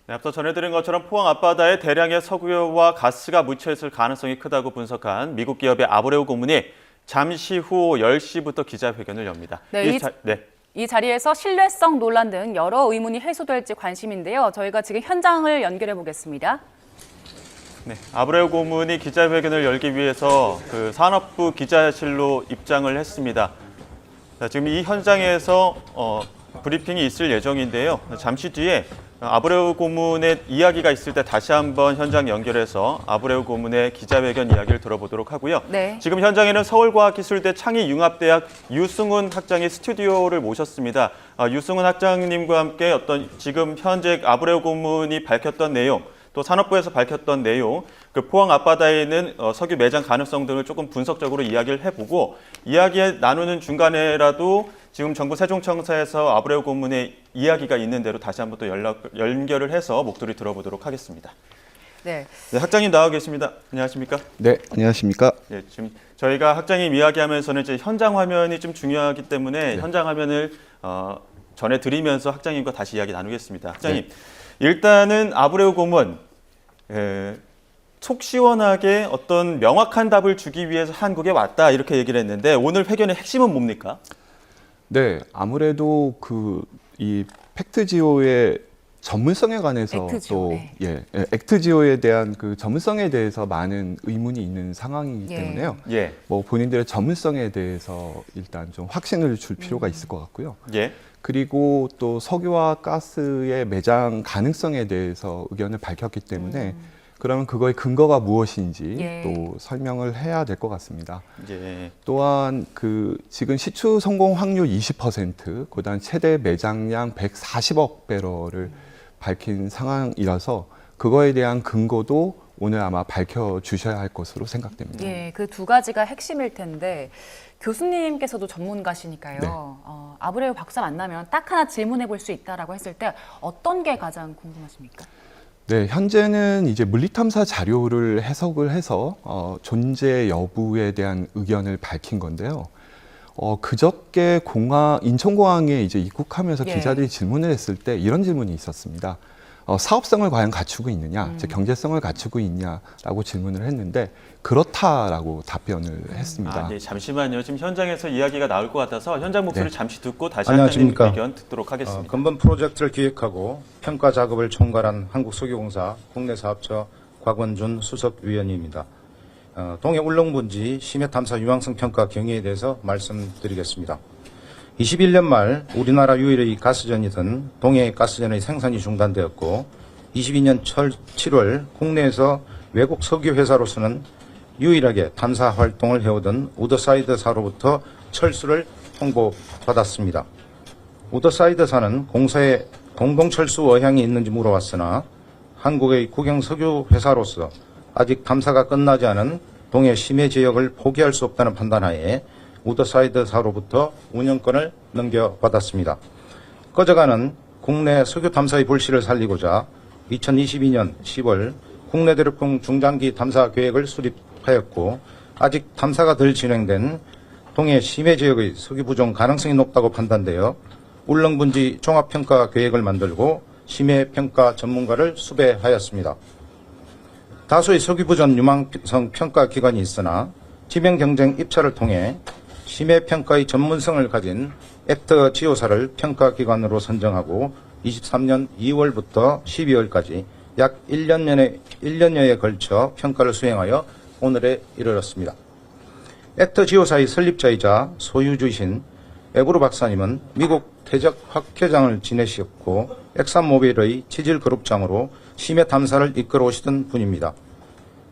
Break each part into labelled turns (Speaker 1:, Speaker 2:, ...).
Speaker 1: 네, 앞서 전해드린 것처럼 포항 앞바다에 대량의 석유와 가스가 묻혀있을 가능성이 크다고 분석한 미국 기업의 아브레우 고문이 잠시 후 10시부터 기자회견을 엽니다.
Speaker 2: 이 자리에서 신뢰성 논란 등 여러 의문이 해소될지 관심인데요. 저희가 지금 현장을 연결해 보겠습니다.
Speaker 1: 네, 아브레우 고문이 기자회견을 열기 위해서 산업부 기자실로 입장을 했습니다. 자, 지금 이 현장에서 브리핑이 있을 예정인데요. 잠시 뒤에 아브레우 고문의 이야기가 있을 때 다시 한번 현장 연결해서 아브레우 고문의 기자회견 이야기를 들어보도록 하고요.
Speaker 2: 네.
Speaker 1: 지금 현장에는 서울과학기술대 창의융합대학 유승훈 학장이 스튜디오를 모셨습니다. 유승훈 학장님과 함께 지금 현재 아브레우 고문이 밝혔던 내용, 또 산업부에서 밝혔던 내용, 포항 앞바다에 있는 석유 매장 가능성 등을 조금 분석적으로 이야기를 해보고 이야기 나누는 중간에라도 지금 정부 세종청사에서 아브레우 고문의 이야기가 있는 대로 다시 한번 또 연결을 해서 목소리 들어보도록 하겠습니다.
Speaker 2: 네,
Speaker 1: 학장님 나와 계십니다. 안녕하십니까?
Speaker 3: 네, 안녕하십니까?
Speaker 1: 네, 지금 저희가 학장님 이야기하면서는 이제 현장 화면이 좀 중요하기 때문에
Speaker 3: 네.
Speaker 1: 현장 화면을 전해드리면서 학장님과 다시 이야기 나누겠습니다. 학장님, 일단은 아브레우 고문 속 시원하게 어떤 명확한 답을 주기 위해서 한국에 왔다 이렇게 얘기를 했는데 오늘 회견의 핵심은 뭡니까?
Speaker 3: 네, 아무래도 이 팩트지오의 전문성에 관해서
Speaker 2: 액트지오,
Speaker 3: 액트지오에 대한 전문성에 대해서 많은 의문이 있는 상황이기 때문에요. 뭐 본인들의 전문성에 대해서 일단 좀 확신을 줄 필요가 있을 것 같고요. 그리고 또 석유와 가스의 매장 가능성에 대해서 의견을 밝혔기 때문에 그러면 그거의 근거가 무엇인지 또 설명을 해야 될 것 같습니다. 또한 지금 시추 성공 확률 20%, 그다음 최대 매장량 140억 배럴을 밝힌 상황이라서 그거에 대한 근거도 오늘 아마 밝혀주셔야 할 것으로 생각됩니다.
Speaker 2: 예, 그 두 가지가 핵심일 텐데 교수님께서도 전문가시니까요.
Speaker 3: 네.
Speaker 2: 아브레우 박사 만나면 딱 하나 질문해 볼 수 있다라고 했을 때 어떤 게 가장 궁금하십니까?
Speaker 3: 네, 현재는 이제 물리탐사 자료를 해석을 해서 존재 여부에 대한 의견을 밝힌 건데요. 그저께 인천공항에 이제 입국하면서 기자들이 질문을 했을 때 이런 질문이 있었습니다. 사업성을 과연 갖추고 있느냐, 즉 경제성을 갖추고 있냐라고 질문을 했는데 그렇다라고 답변을 했습니다.
Speaker 1: 잠시만요. 지금 현장에서 이야기가 나올 것 같아서 현장 목소리 잠시 듣고 다시
Speaker 4: 안녕하십니까.
Speaker 1: 학장님 의견 듣도록 하겠습니다.
Speaker 4: 근본 프로젝트를 기획하고 평가 작업을 총괄한 한국석유공사 국내사업처 곽원준 수석위원입니다. 동해 울릉분지 심해탐사 유망성 평가 경위에 대해서 말씀드리겠습니다. 21년 말 우리나라 유일의 가스전이던 동해 가스전의 생산이 중단되었고 22년 7월 국내에서 외국 석유회사로서는 유일하게 탐사 활동을 해오던 우더사이드사로부터 철수를 통보받았습니다. 우더사이드사는 공사에 공동철수 의향이 있는지 물어왔으나 한국의 국영석유회사로서 아직 탐사가 끝나지 않은 동해 심해 지역을 포기할 수 없다는 판단하에 우더사이드사로부터 운영권을 넘겨받았습니다. 꺼져가는 국내 석유 탐사의 불씨를 살리고자 2022년 10월 국내 대륙풍 중장기 탐사 계획을 수립하였고 아직 탐사가 덜 진행된 동해 심해 지역의 석유 부종 가능성이 높다고 판단되어 울릉분지 종합평가 계획을 만들고 심해 평가 전문가를 수배하였습니다. 다수의 석유 부전 유망성 평가 기관이 있으나 지명 경쟁 입찰을 통해 심해 평가의 전문성을 가진 액트지오사를 평가 기관으로 선정하고 23년 2월부터 12월까지 약 1년여에 걸쳐 평가를 수행하여 오늘에 이르렀습니다. 액트지오사의 설립자이자 소유주이신 에브루 박사님은 미국 대적 학회장을 지내셨고 엑산모빌의 지질그룹장으로 심해 탐사를 이끌어 오시던 분입니다.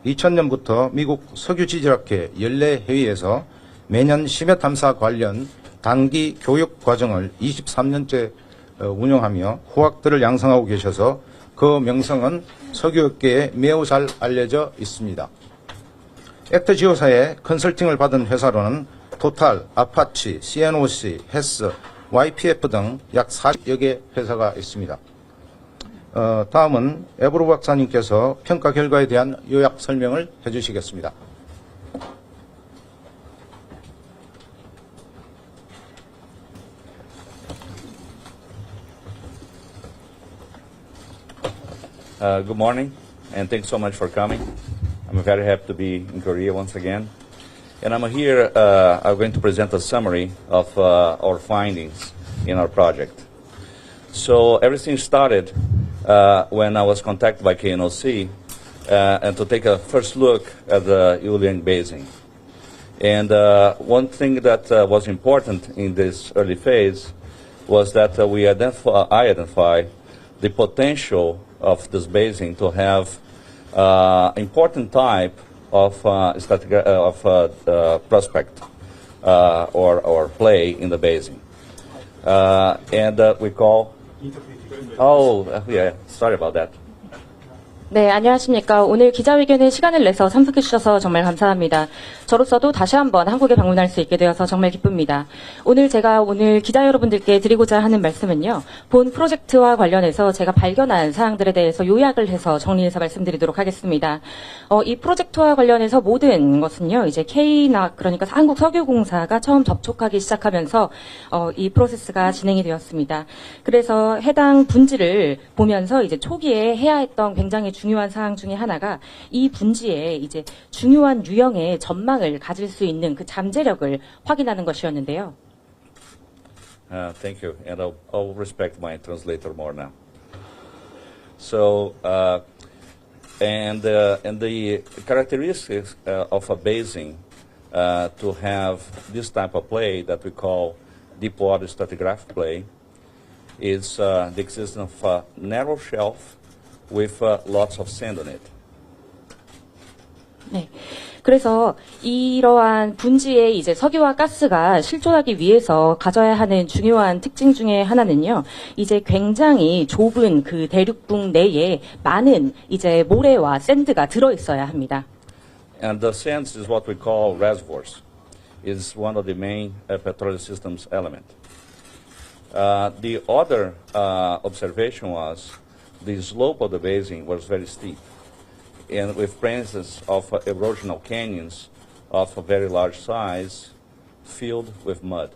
Speaker 4: 2000년부터 미국 석유지질학회 연례회의에서 매년 심해 탐사 관련 단기 교육 과정을 23년째 운영하며 후학들을 양성하고 계셔서 그 명성은 석유업계에 매우 잘 알려져 있습니다. 액트지오사의 컨설팅을 받은 회사로는 토탈, 아파치, CNOC, 헤스, YPF 등 약 40여 개 회사가 있습니다. 다음은 에브로 박사님께서 평가 결과에 대한 요약 설명을 해주시겠습니다.
Speaker 5: Good morning, and thanks so much for coming. I'm very happy to be in Korea once again. And I'm here, I'm going to present a summary of our findings in our project. So everything started when I was contacted by KNOC and to take a first look at the Yuliang Basin. And one thing that was important in this early phase was that I identified the potential of this basin to have important type of prospect or play in the basin. And we call... Oh, yeah, sorry about that.
Speaker 6: 네, 안녕하십니까. 오늘 기자회견에 시간을 내서 참석해 주셔서 정말 감사합니다. 저로서도 다시 한번 한국에 방문할 수 있게 되어서 정말 기쁩니다. 제가 기자 여러분들께 드리고자 하는 말씀은요. 본 프로젝트와 관련해서 제가 발견한 사항들에 대해서 요약을 해서 정리해서 말씀드리도록 하겠습니다. 이 프로젝트와 관련해서 모든 것은요. 이제 KNOC, 그러니까 한국석유공사가 처음 접촉하기 시작하면서 이 프로세스가 진행이 되었습니다. 그래서 해당 분지를 보면서 이제 초기에 해야 했던 굉장히 중요한 사항 중에 하나가 이 분지에 이제 중요한 유형의 전망을 가질 수 있는 그 잠재력을 확인하는 것이었는데요.
Speaker 5: Thank you, and I'll respect my translator more now. So, and the characteristics of a basin to have this type of play that we call deep water stratigraphic play is the existence of a narrow shelf with lots of sand on it.
Speaker 6: 네. 그래서 이러한 분지에 이제 석유와 가스가 실존하기 위해서 가져야 하는 중요한 특징 중에 하나는요. 이제 굉장히 좁은 그 대륙붕 내에 많은 이제 모래와 샌드가 들어 있어야 합니다.
Speaker 5: And the sands is what we call reservoirs. Is one of the main petroleum systems element. The other observation was the slope of the basin was very steep, and with presence of erosional canyons of a very large size filled with mud.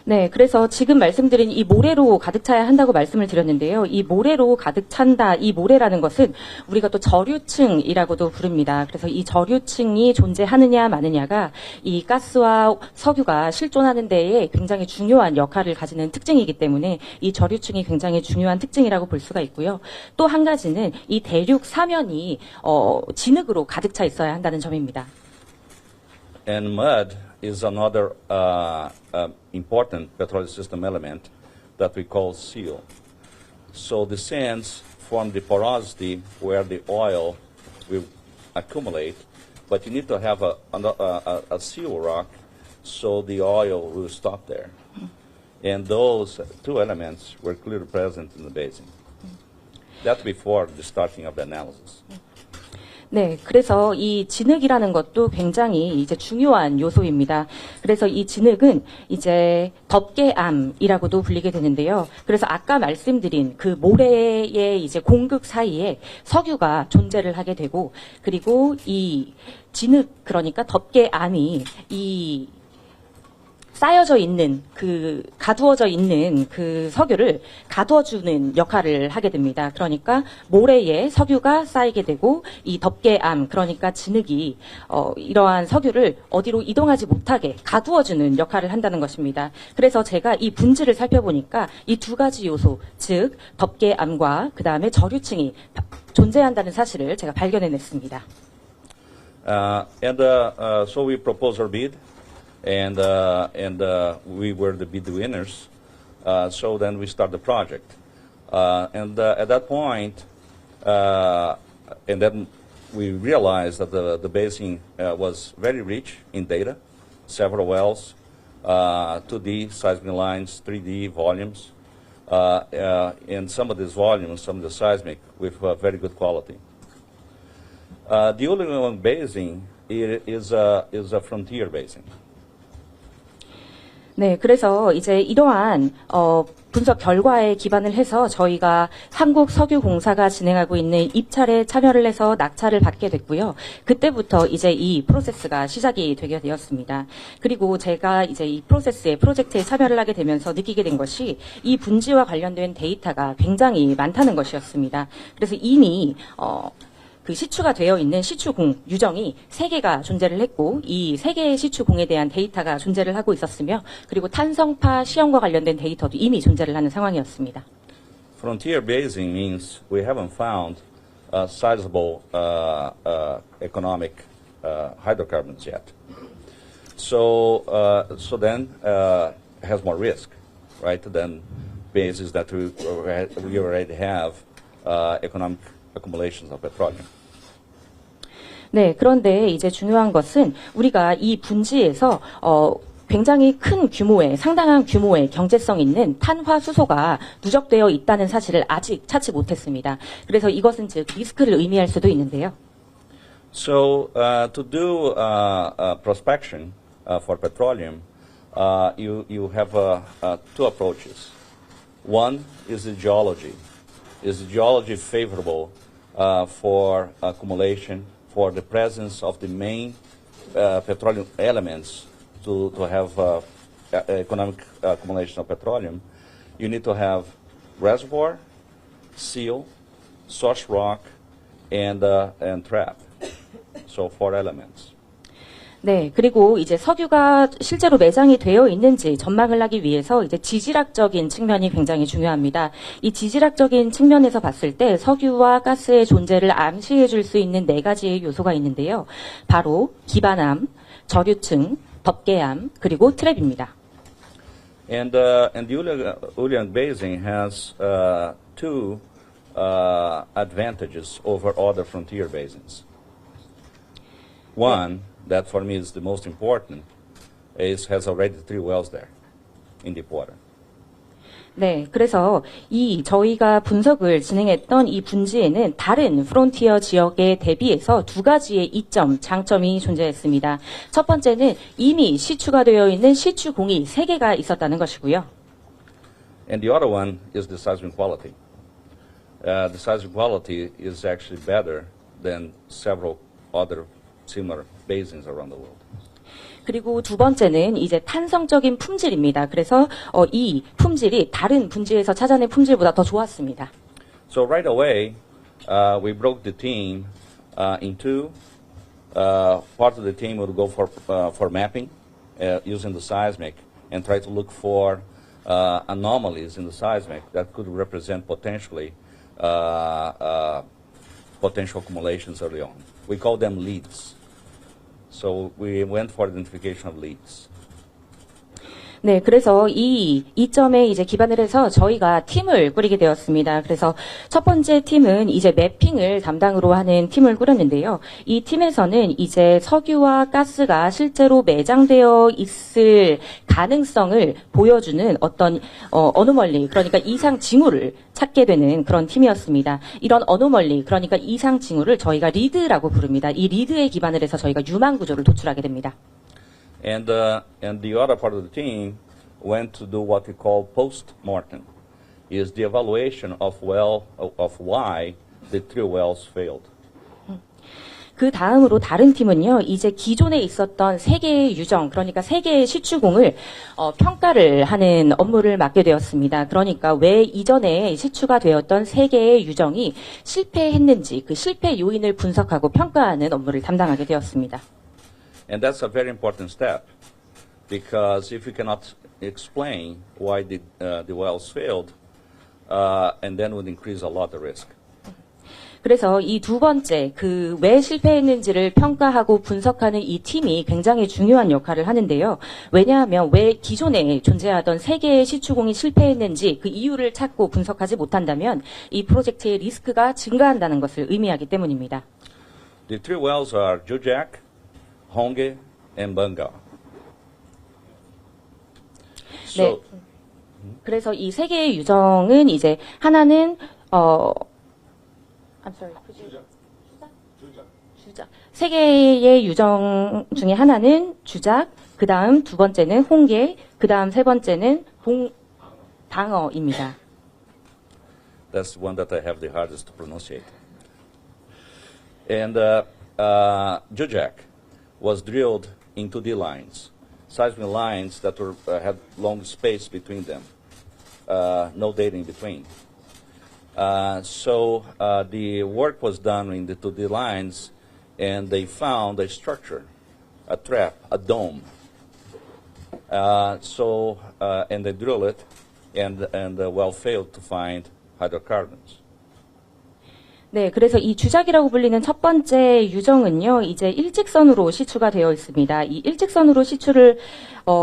Speaker 6: 네, 그래서 지금 말씀드린 이 모래로 가득 차야 한다고 말씀을 드렸는데요. 이 모래로 가득 찬다, 이 모래라는 것은 우리가 또 저류층이라고도 부릅니다. 그래서 이 저류층이 존재하느냐 마느냐가 이 가스와 석유가 실존하는 데에 굉장히 중요한 역할을 가지는 특징이기 때문에 이 저류층이 굉장히 중요한 특징이라고 볼 수가 있고요. 또 한 가지는 이 대륙 사면이 진흙으로 가득 차 있어야 한다는 점입니다.
Speaker 5: And mud is another important petroleum system element that we call seal. So the sands form the porosity where the oil will accumulate, but you need to have a seal rock so the oil will stop there. And those two elements were clearly present in the basin. That's before the starting of the analysis.
Speaker 6: 네, 그래서 이 진흙이라는 것도 굉장히 이제 중요한 요소입니다. 그래서 이 진흙은 이제 덮개암이라고도 불리게 되는데요. 그래서 아까 말씀드린 그 모래의 이제 공극 사이에 석유가 존재를 하게 되고, 그리고 이 진흙, 그러니까 덮개암이 이 쌓여져 있는 가두어져 있는 그 석유를 가둬주는 역할을 하게 됩니다. 그러니까 모래에 석유가 쌓이게 되고 이 덮개암, 그러니까 진흙이 이러한 석유를 어디로 이동하지 못하게 가두어주는 역할을 한다는 것입니다. 그래서 제가 이 분지를 살펴보니까 이 두 가지 요소, 즉 덮개암과 그 다음에 저류층이 존재한다는 사실을 제가 발견해냈습니다.
Speaker 5: So we proposed our bid. And we were the bid winners. So then we start the project. And at that point, and then we realized that the basin was very rich in data, several wells, 2D seismic lines, 3D volumes, and some of these volumes, some of the seismic with very good quality. The Yuliang Basin is a frontier basin.
Speaker 6: 네, 그래서 이제 이러한 분석 결과에 기반을 해서 저희가 한국석유공사가 진행하고 있는 입찰에 참여를 해서 낙찰을 받게 됐고요. 그때부터 이제 이 프로세스가 시작이 되게 되었습니다. 그리고 제가 이제 이 프로젝트에 참여를 하게 되면서 느끼게 된 것이 이 분지와 관련된 데이터가 굉장히 많다는 것이었습니다. 그래서 이미 그 시추가 되어 있는 시추공 유정이 3개가 존재를 했고 이 3개의 시추공에 대한 데이터가 존재를 하고 있었으며 그리고 탄성파 시험과 관련된 데이터도 이미 존재를 하는 상황이었습니다.
Speaker 5: Frontier basing means we haven't found sizable economic hydrocarbons yet. So then it has more risk, right, than bases that we already have economic accumulations of petroleum.
Speaker 6: 네, 그런데 이제 중요한 것은 우리가 이 분지에서 굉장히 큰 규모의 상당한 규모의 경제성 있는 탄화수소가 누적되어 있다는 사실을 아직 찾지 못했습니다. 그래서 이것은 즉 리스크를 의미할 수도 있는데요.
Speaker 5: So to do prospection for petroleum, you have two approaches. One is the geology. Is the geology favorable for accumulation, for the presence of the main petroleum elements to have economic accumulation of petroleum? You need to have reservoir, seal, source rock, and trap. So 4 elements.
Speaker 6: 네, 그리고 이제 석유가 실제로 매장이 되어 있는지 전망을 하기 위해서 이제 지질학적인 측면이 굉장히 중요합니다. 이 지질학적인 측면에서 봤을 때 석유와 가스의 존재를 암시해 줄 수 있는 4가지의 요소가 있는데요. 바로 기반암, 저류층, 덮개암, 그리고 트랩입니다.
Speaker 5: And the Uliang Basin has two advantages over other frontier basins. One, that for me is the most important, has already 3 wells there in deep water.
Speaker 6: 네, 그래서 저희가 분석을 진행했던 이 분지에는 다른 프론티어 지역에 대비해서 2가지의 이점, 장점이 존재했습니다. 첫 번째는 이미 시추가 되어 있는 시추공이 3개가 있었다는 것이고요.
Speaker 5: And the other one is the seismic quality. The seismic quality is actually better than several other similar basins around the world.
Speaker 6: 그리고 두 번째는 이제 탄성적인 품질입니다. 그래서 이 품질이 다른 분지에서 찾아낸 품질보다 더 좋았습니다.
Speaker 5: So right away, we broke the team in two. Part of the team would go for mapping using the seismic and try to look for anomalies in the seismic that could represent potentially potential accumulations early on. We call them leads. So we went for identification of leads.
Speaker 6: 네, 그래서 이 이점에 이제 기반을 해서 저희가 팀을 꾸리게 되었습니다. 그래서 첫 번째 팀은 이제 매핑을 담당으로 하는 팀을 꾸렸는데요. 이 팀에서는 이제 석유와 가스가 실제로 매장되어 있을 가능성을 보여주는 어떤 어노멀리, 그러니까 이상 징후를 찾게 되는 그런 팀이었습니다. 이런 어노멀리, 그러니까 이상 징후를 저희가 리드라고 부릅니다. 이 리드에 기반을 해서 저희가 유망 구조를 도출하게 됩니다.
Speaker 5: And the other part of the team went to do what we call post-mortem, is the evaluation of why the 3 wells failed.
Speaker 6: 그 다음으로 다른 팀은요, 이제 기존에 있었던 3개의 유정, 그러니까 3개의 시추공을 평가를 하는 업무를 맡게 되었습니다. 그러니까 왜 이전에 시추가 되었던 3개의 유정이 실패했는지 그 실패 요인을 분석하고 평가하는 업무를 담당하게 되었습니다.
Speaker 5: And that's a very important step, because if you cannot explain why the wells failed, and then would increase a lot the risk.
Speaker 6: 그래서 이 두 번째, 그 왜 실패했는지를 평가하고 분석하는 이 팀이 굉장히 중요한 역할을 하는데요. 왜냐하면 왜 기존에 존재하던 3개의 시추공이 실패했는지 그 이유를 찾고 분석하지 못한다면 이 프로젝트의 리스크가 증가한다는 것을 의미하기 때문입니다.
Speaker 5: The 3 wells are Jujak, Honge, and Banga.
Speaker 6: 네. 그래서 이 3개의 유정은 이제 하나는 I'm sorry. 주작. 3개의 유정 중에 하나는 주작, 그 다음 두 번째는 홍게, 그 다음 세 번째는 당어입니다.
Speaker 5: That's the one that I have the hardest to pronunciate. And Jujak was drilled in 2D lines, seismic lines that had long space between them, no data in between. So the work was done in the 2D lines, and they found a structure, a trap, a dome. And they drilled it, and the well failed to find hydrocarbons.
Speaker 6: 네, 그래서 이 주작이라고 불리는 첫 번째 유정은요, 이제 일직선으로 시추가 되어 있습니다. 이 일직선으로 시추를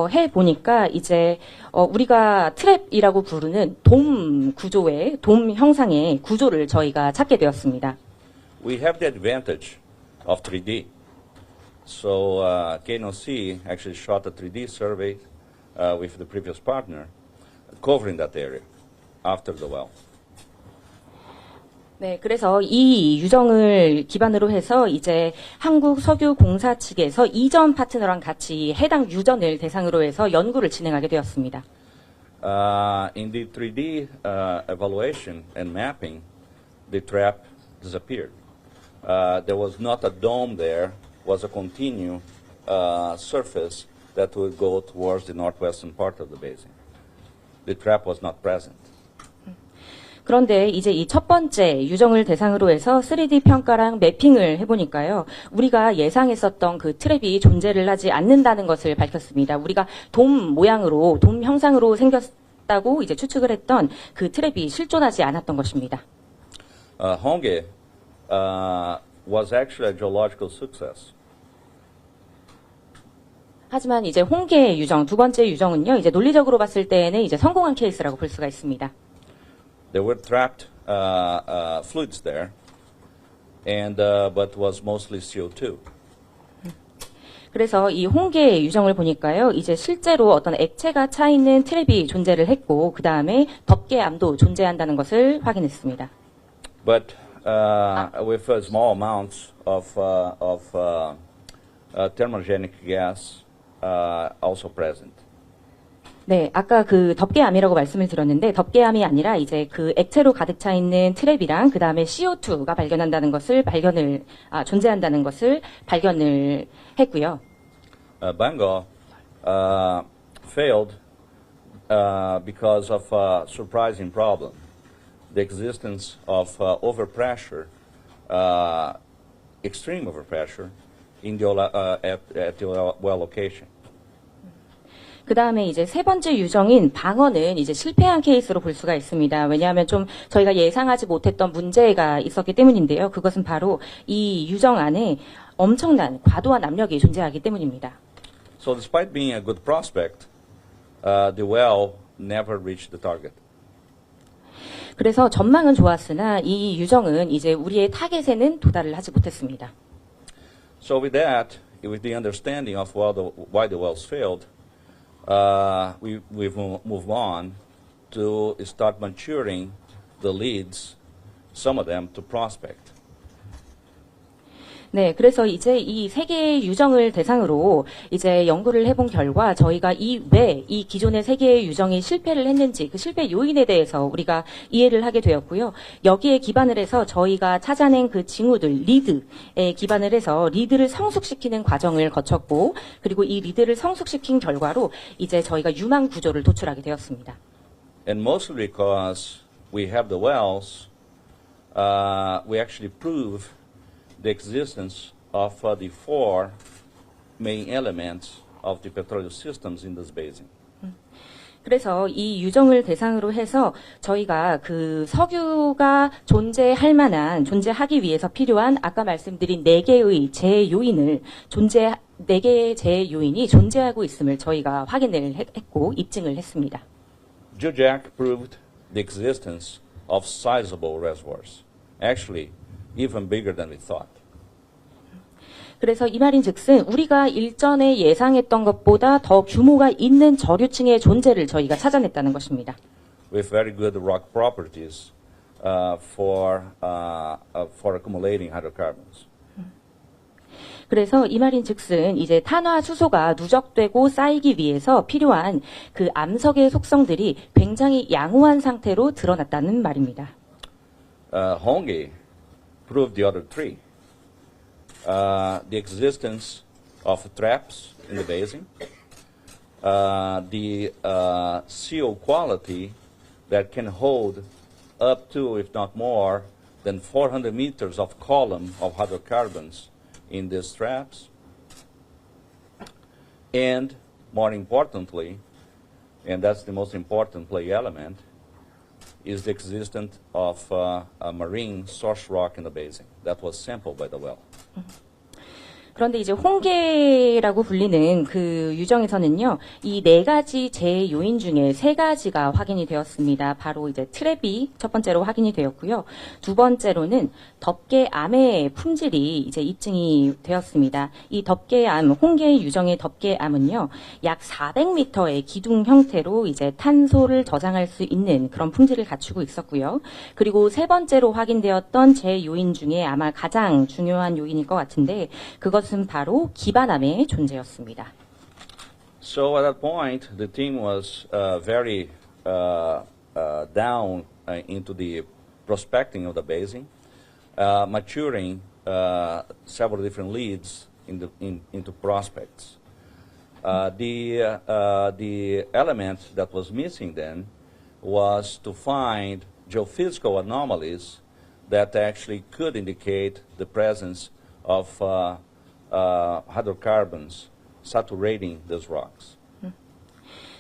Speaker 6: 해 보니까 이제 우리가 트랩이라고 부르는 돔 구조의 돔 형상의 구조를 저희가 찾게 되었습니다.
Speaker 5: We have the advantage of 3D. So KNOC actually shot a 3D survey with the previous partner covering that area after the well.
Speaker 6: 네, 그래서 이 유정을 기반으로 해서 이제 한국석유공사 측에서 이전 파트너랑 같이 해당 유전을 대상으로 해서 연구를 진행하게 되었습니다.
Speaker 5: In the 3D evaluation and mapping, the trap disappeared. There was not a dome there, was a continuous surface that would go towards the northwestern part of the basin. The trap was not present.
Speaker 6: 그런데 이제 이 첫 번째 유정을 대상으로 해서 3D 평가랑 매핑을 해보니까요. 우리가 예상했었던 그 트랩이 존재를 하지 않는다는 것을 밝혔습니다. 우리가 돔 모양으로, 돔 형상으로 생겼다고 이제 추측을 했던 그 트랩이 실존하지 않았던 것입니다.
Speaker 5: Honge was actually a geological success.
Speaker 6: 하지만 이제 홍게 유정, 두 번째 유정은요. 이제 논리적으로 봤을 때에는 이제 성공한 케이스라고 볼 수가 있습니다.
Speaker 5: There were trapped fluids there, but was mostly CO2.
Speaker 6: 그래서 이 홍게 유정을 보니까요, 이제 실제로 어떤 액체가 차 있는 트랩이 존재를 했고, 그 다음에 덮개암도 존재한다는 것을 확인했습니다.
Speaker 5: But with small amounts of thermogenic gas also present.
Speaker 6: 네, 아까 그 덮개암이라고 말씀을 드렸는데 덮개암이 아니라 이제 그 액체로 가득 차 있는 트랩이랑 그 다음에 CO2가 존재한다는 것을 발견을 했고요.
Speaker 5: Bengal failed because of a surprising problem, the existence of overpressure, extreme overpressure in at the well location.
Speaker 6: 그 다음에 이제 세 번째 유정인 방어는 이제 실패한 케이스로 볼 수가 있습니다. 왜냐하면 좀 저희가 예상하지 못했던 문제가 있었기 때문인데요. 그것은 바로 이 유정 안에 엄청난 과도한 압력이 존재하기 때문입니다.
Speaker 5: So despite being a good prospect, the well never reached the target.
Speaker 6: 그래서 전망은 좋았으나 이 유정은 이제 우리의 타겟에는 도달을 하지 못했습니다.
Speaker 5: So with that, with the understanding of why the wells failed, we've moved on to start maturing the leads, some of them to prospect.
Speaker 6: 네, 그래서 이제 이 세 개의 유정을 대상으로 이제 연구를 해본 결과 저희가 왜 이 기존의 세 개의 유정이 실패를 했는지 그 실패 요인에 대해서 우리가 이해를 하게 되었고요. 여기에 기반을 해서 저희가 찾아낸 그 징후들, 리드에 기반을 해서 리드를 성숙시키는 과정을 거쳤고 그리고 이 리드를 성숙시킨 결과로 이제 저희가 유망 구조를 도출하게 되었습니다.
Speaker 5: And mostly because we have the wells, we actually prove the existence of the four main elements of the petroleum systems in this basin.
Speaker 6: 그래서 이 유정을 대상으로 해서 저희가 그 석유가 존재하기 위해서 필요한 아까 말씀드린 네 개의 재요인이 존재하고 있음을 저희가 확인을 했고 입증을 했습니다.
Speaker 5: Jujak proved the existence of sizable reservoirs. Actually, even bigger than we thought.
Speaker 6: 그래서 이 말인즉슨 우리가 일전에 예상했던 것보다 더 규모가 있는 저류층의 존재를 저희가 찾아냈다는 것입니다.
Speaker 5: With very good rock properties for accumulating hydrocarbons.
Speaker 6: 그래서 이 말인즉슨 이제 탄화수소가 누적되고 쌓이기 위해서 필요한 그 암석의 속성들이 굉장히 양호한 상태로 드러났다는 말입니다.
Speaker 5: Honghe proved the other three. The existence of traps in the basin, the seal quality that can hold up to, if not more, than 400 meters of column of hydrocarbons in these traps, and more importantly, and that's the most important play element, is the existence of a marine source rock in the basin that was sampled by the well.
Speaker 6: 그런데 이제 홍게라고 불리는 그 유정에서는요, 이 4가지 제요인 중에 3가지가 확인이 되었습니다. 바로 이제 트랩이 첫 번째로 확인이 되었고요. 두 번째로는 덮개암의 품질이 이제 입증이 되었습니다. 이 덮개암, 홍게 유정의 덮개암은요, 약 400m의 기둥 형태로 이제 탄소를 저장할 수 있는 그런 품질을 갖추고 있었고요. 그리고 세 번째로 확인되었던 제요인 중에 아마 가장 중요한 요인일 것 같은데, 그것은 바로 기반암의 존재였습니다.
Speaker 5: So at that point, the team was very down into the prospecting of the basin, maturing several different leads into prospects. The element that was missing then was to find geophysical anomalies that actually could indicate the presence of hydrocarbons saturating these rocks.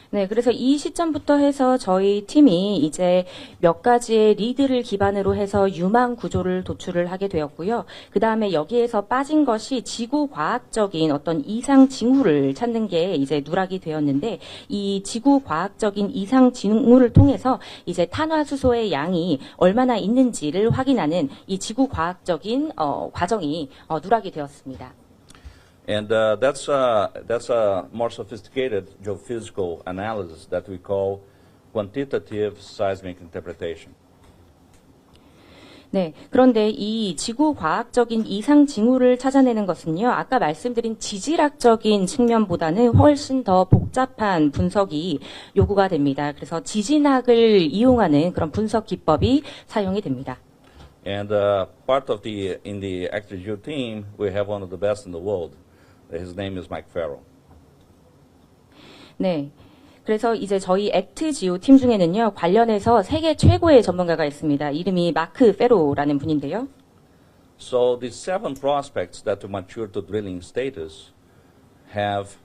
Speaker 6: 네, 그래서 이 시점부터 해서 저희 팀이 이제 몇 가지의 리드를 기반으로 해서 유망 구조를 도출을 하게 되었고요. 그 다음에 여기에서 빠진 것이 지구 과학적인 어떤 이상 징후를 찾는 게 이제 누락이 되었는데, 이 지구 과학적인 이상 징후를 통해서 이제 탄화수소의 양이 얼마나 있는지를 확인하는 이 지구 과학적인 과정이 누락이 되었습니다.
Speaker 5: And that's a more sophisticated geophysical analysis that we call quantitative seismic interpretation.
Speaker 6: 네, 그런데 이 지구 과학적인 이상 징후를 찾아내는 것은요, 아까 말씀드린 지질학적인 측면보다는 훨씬 더 복잡한 분석이 요구가 됩니다. 그래서 지진학을 이용하는 그런 분석 기법이 사용이 됩니다.
Speaker 5: And part of in the ActGeo team, we have one of the best in the world. His name is Mike Farrell.
Speaker 6: 네. 그래서 이제 저희 액트지오 팀 중에는요, 관련해서 세계 최고의 전문가가 있습니다. 이름이 마크 페로라는 분인데요.
Speaker 5: So the 7 prospects that matured to drilling status have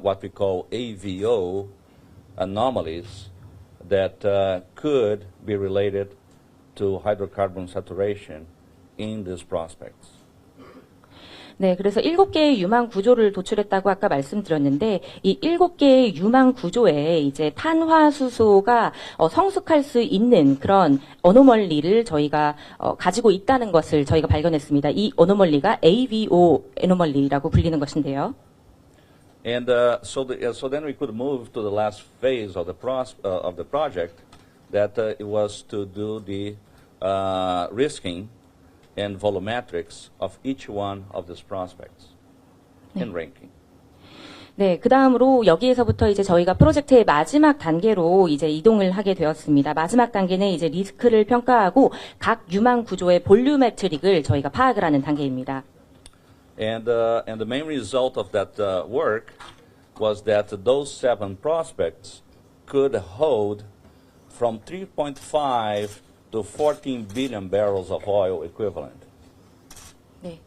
Speaker 5: what we call AVO anomalies that could be related to hydrocarbon saturation in these prospects.
Speaker 6: 네, 그래서 7개의 유망 구조를 도출했다고 아까 말씀드렸는데, 이 7개의 유망 구조에 이제 탄화수소가 성숙할 수 있는 그런 어노멀리를 저희가 가지고 있다는 것을 저희가 발견했습니다. 이 어노멀리가 AVO 어노멀리라고 불리는 것인데요.
Speaker 5: And so then we could move to the last phase of the project, that it was to do the risking and volumetrics of each one of these prospects and ranking.
Speaker 6: 네, 그 다음으로 여기에서부터 이제 저희가 프로젝트의 마지막 단계로 이제 이동을 하게 되었습니다. 마지막 단계는 이제 리스크를 평가하고 각 유망 구조의 볼륨메트릭을 저희가 파악을 하는 단계입니다.
Speaker 5: And the main result of that work was that those 7 prospects could hold from 3.5 to 14 billion barrels of oil equivalent.
Speaker 6: 네.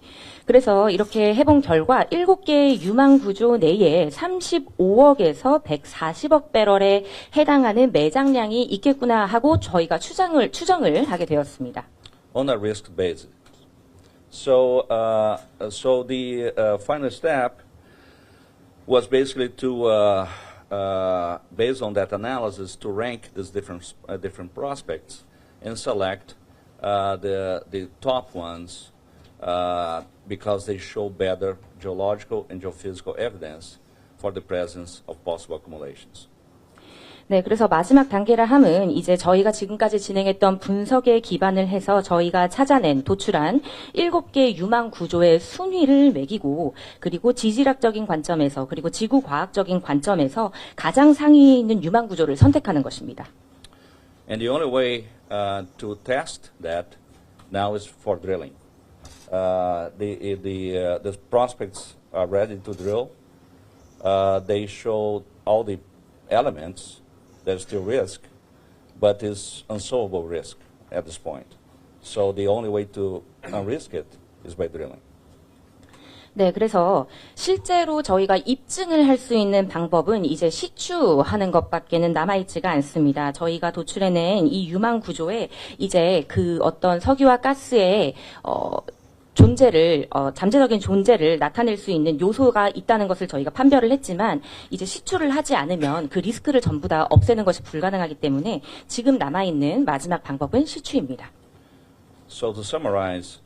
Speaker 6: 그래서 이렇게 해본 결과 7개의 유망 구조 내에 35억에서 140억 배럴에 해당하는 매장량이 있겠구나 하고 저희가 추정을 하게 되었습니다.
Speaker 5: On a risk basis. So the final step was basically to, based on that analysis, to rank these different prospects and select the top ones because they show better geological and geophysical evidence for the presence of possible accumulations.
Speaker 6: 네, 그래서 마지막 단계라 함은 이제 저희가 지금까지 진행했던 분석에 기반을 해서 저희가 찾아낸, 도출한 7개 유망 구조의 순위를 매기고 그리고 지질학적인 관점에서 그리고 지구과학적인 관점에서 가장 상위에 있는 유망 구조를 선택하는 것입니다.
Speaker 5: And the only way to test that now is for drilling. The prospects are ready to drill. They show all the elements. There's still risk, but it's unsolvable risk at this point. So the only way to unrisk it is by drilling.
Speaker 6: 네, 그래서 실제로 저희가 입증을 할 수 있는 방법은 이제 시추하는 것밖에는 남아있지가 않습니다. 저희가 도출해낸 이 유망 구조에 이제 그 어떤 석유와 가스의 존재를 잠재적인 존재를 나타낼 수 있는 요소가 있다는 것을 저희가 판별을 했지만 이제 시추를 하지 않으면 그 리스크를 전부 다 없애는 것이 불가능하기 때문에 지금 남아있는 마지막 방법은 시추입니다.
Speaker 5: So to summarize,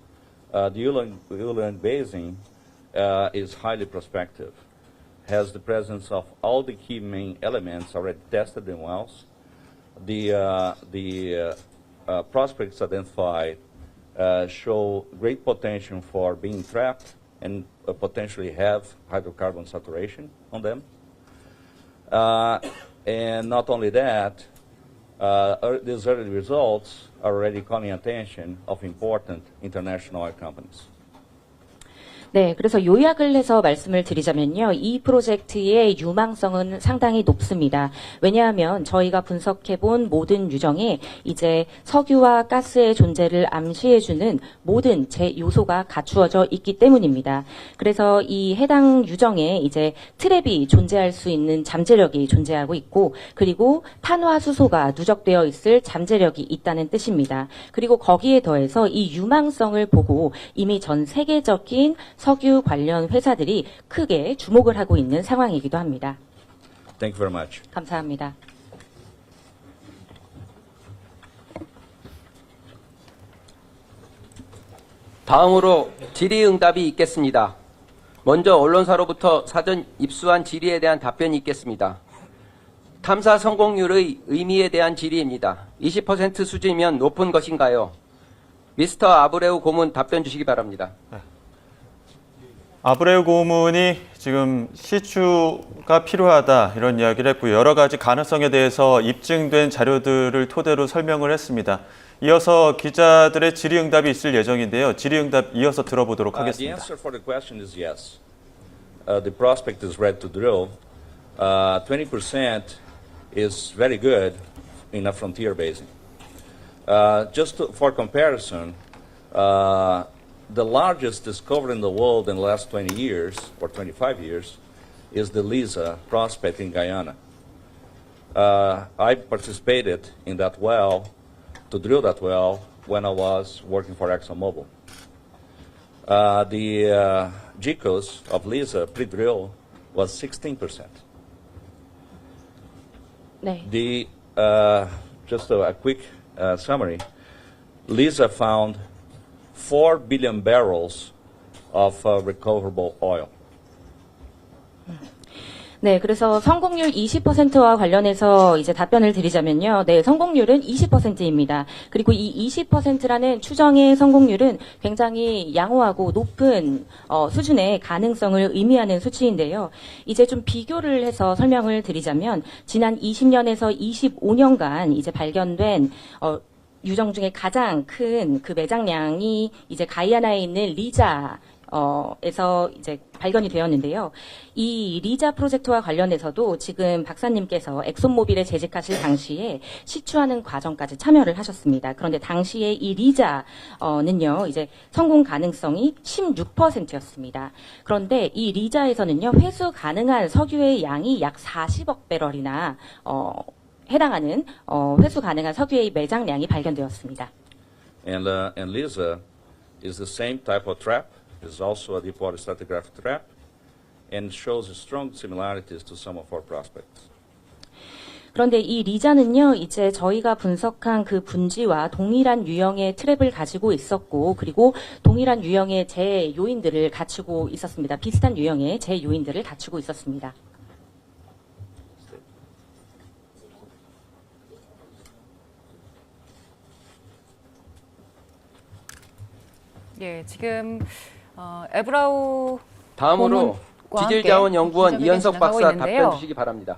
Speaker 5: the Ulan Basin is highly prospective, has the presence of all the key main elements already tested in wells. The prospects identified show great potential for being trapped and potentially have hydrocarbon saturation on them. And not only that, these early results are already calling attention of important international oil companies.
Speaker 6: 네, 그래서 요약을 해서 말씀을 드리자면요. 이 프로젝트의 유망성은 상당히 높습니다. 왜냐하면 저희가 분석해본 모든 유정에 이제 석유와 가스의 존재를 암시해주는 모든 요소가 갖추어져 있기 때문입니다. 그래서 이 해당 유정에 이제 트랩이 존재할 수 있는 잠재력이 존재하고 있고, 그리고 탄화수소가 누적되어 있을 잠재력이 있다는 뜻입니다. 그리고 거기에 더해서 이 유망성을 보고 이미 전 세계적인 석유 관련 회사들이 크게 주목을 하고 있는 상황이기도 합니다.
Speaker 5: Thank you very much.
Speaker 6: 감사합니다.
Speaker 7: 다음으로 질의응답이 있겠습니다. 먼저 언론사로부터 사전 입수한 질의에 대한 답변이 있겠습니다. 탐사 성공률의 의미에 대한 질의입니다. 20% 수준이면 높은 것인가요? 미스터 아브레우 고문 답변 주시기 바랍니다.
Speaker 1: 아브레우 고문이 지금 시추가 필요하다 이런 이야기를 했고요. 여러 가지 가능성에 대해서 입증된 자료들을 토대로 설명을 했습니다. 이어서 기자들의 질의응답이 있을 예정인데요. 질의응답 이어서 들어보도록 하겠습니다.
Speaker 5: The answer for the question is yes. The prospect is ready to drill. 20% is very good in a frontier basin. For comparison, the largest discovery in the world in the last 20 years, or 25 years, is the Liza prospect in Guyana. I participated in that well, to drill that well, when I was working for ExxonMobil. The GCOS of Liza pre-drill was 16%.
Speaker 6: 네.
Speaker 5: Just a quick summary, Liza found 4 billion barrels of recoverable oil.
Speaker 6: 네, 그래서 성공률 20%와 관련해서 이제 답변을 드리자면요. 네, 성공률은 20%입니다. 그리고 이 20%라는 추정의 성공률은 굉장히 양호하고 높은 수준의 가능성을 의미하는 수치인데요. 이제 좀 비교를 해서 설명을 드리자면 지난 20년에서 25년간 이제 발견된 유정 중에 가장 큰 그 매장량이 이제 가이아나에 있는 리자 에서 이제 발견이 되었는데요. 이 리자 프로젝트와 관련해서도 지금 박사님께서 엑손모빌에 재직하실 당시에 시추하는 과정까지 참여를 하셨습니다. 그런데 당시에 이 리자는요, 이제 성공 가능성이 16%였습니다. 그런데 이 리자에서는요, 회수 가능한 석유의 양이 약 40억 배럴이나 해당하는 회수 가능한 석유의 매장량이 발견되었습니다.
Speaker 5: And Liza is the same type of trap. Is also a deepwater stratigraphic trap and shows strong similarities to some of our prospects.
Speaker 6: 그런데 이 리자는요, 이제 저희가 분석한 그 분지와 동일한 유형의 트랩을 가지고 있었고, 그리고 동일한 유형의 재 요인들을 갖추고 있었습니다. 비슷한 유형의 재 요인들을 갖추고 있었습니다.
Speaker 2: 예, 지금 에브라우
Speaker 7: 다음으로
Speaker 2: 고문과
Speaker 7: 지질자원연구원
Speaker 2: 함께
Speaker 7: 이현석
Speaker 2: 기자회견
Speaker 7: 박사
Speaker 2: 진행하고 있는데요.
Speaker 7: 답변 주시기 바랍니다.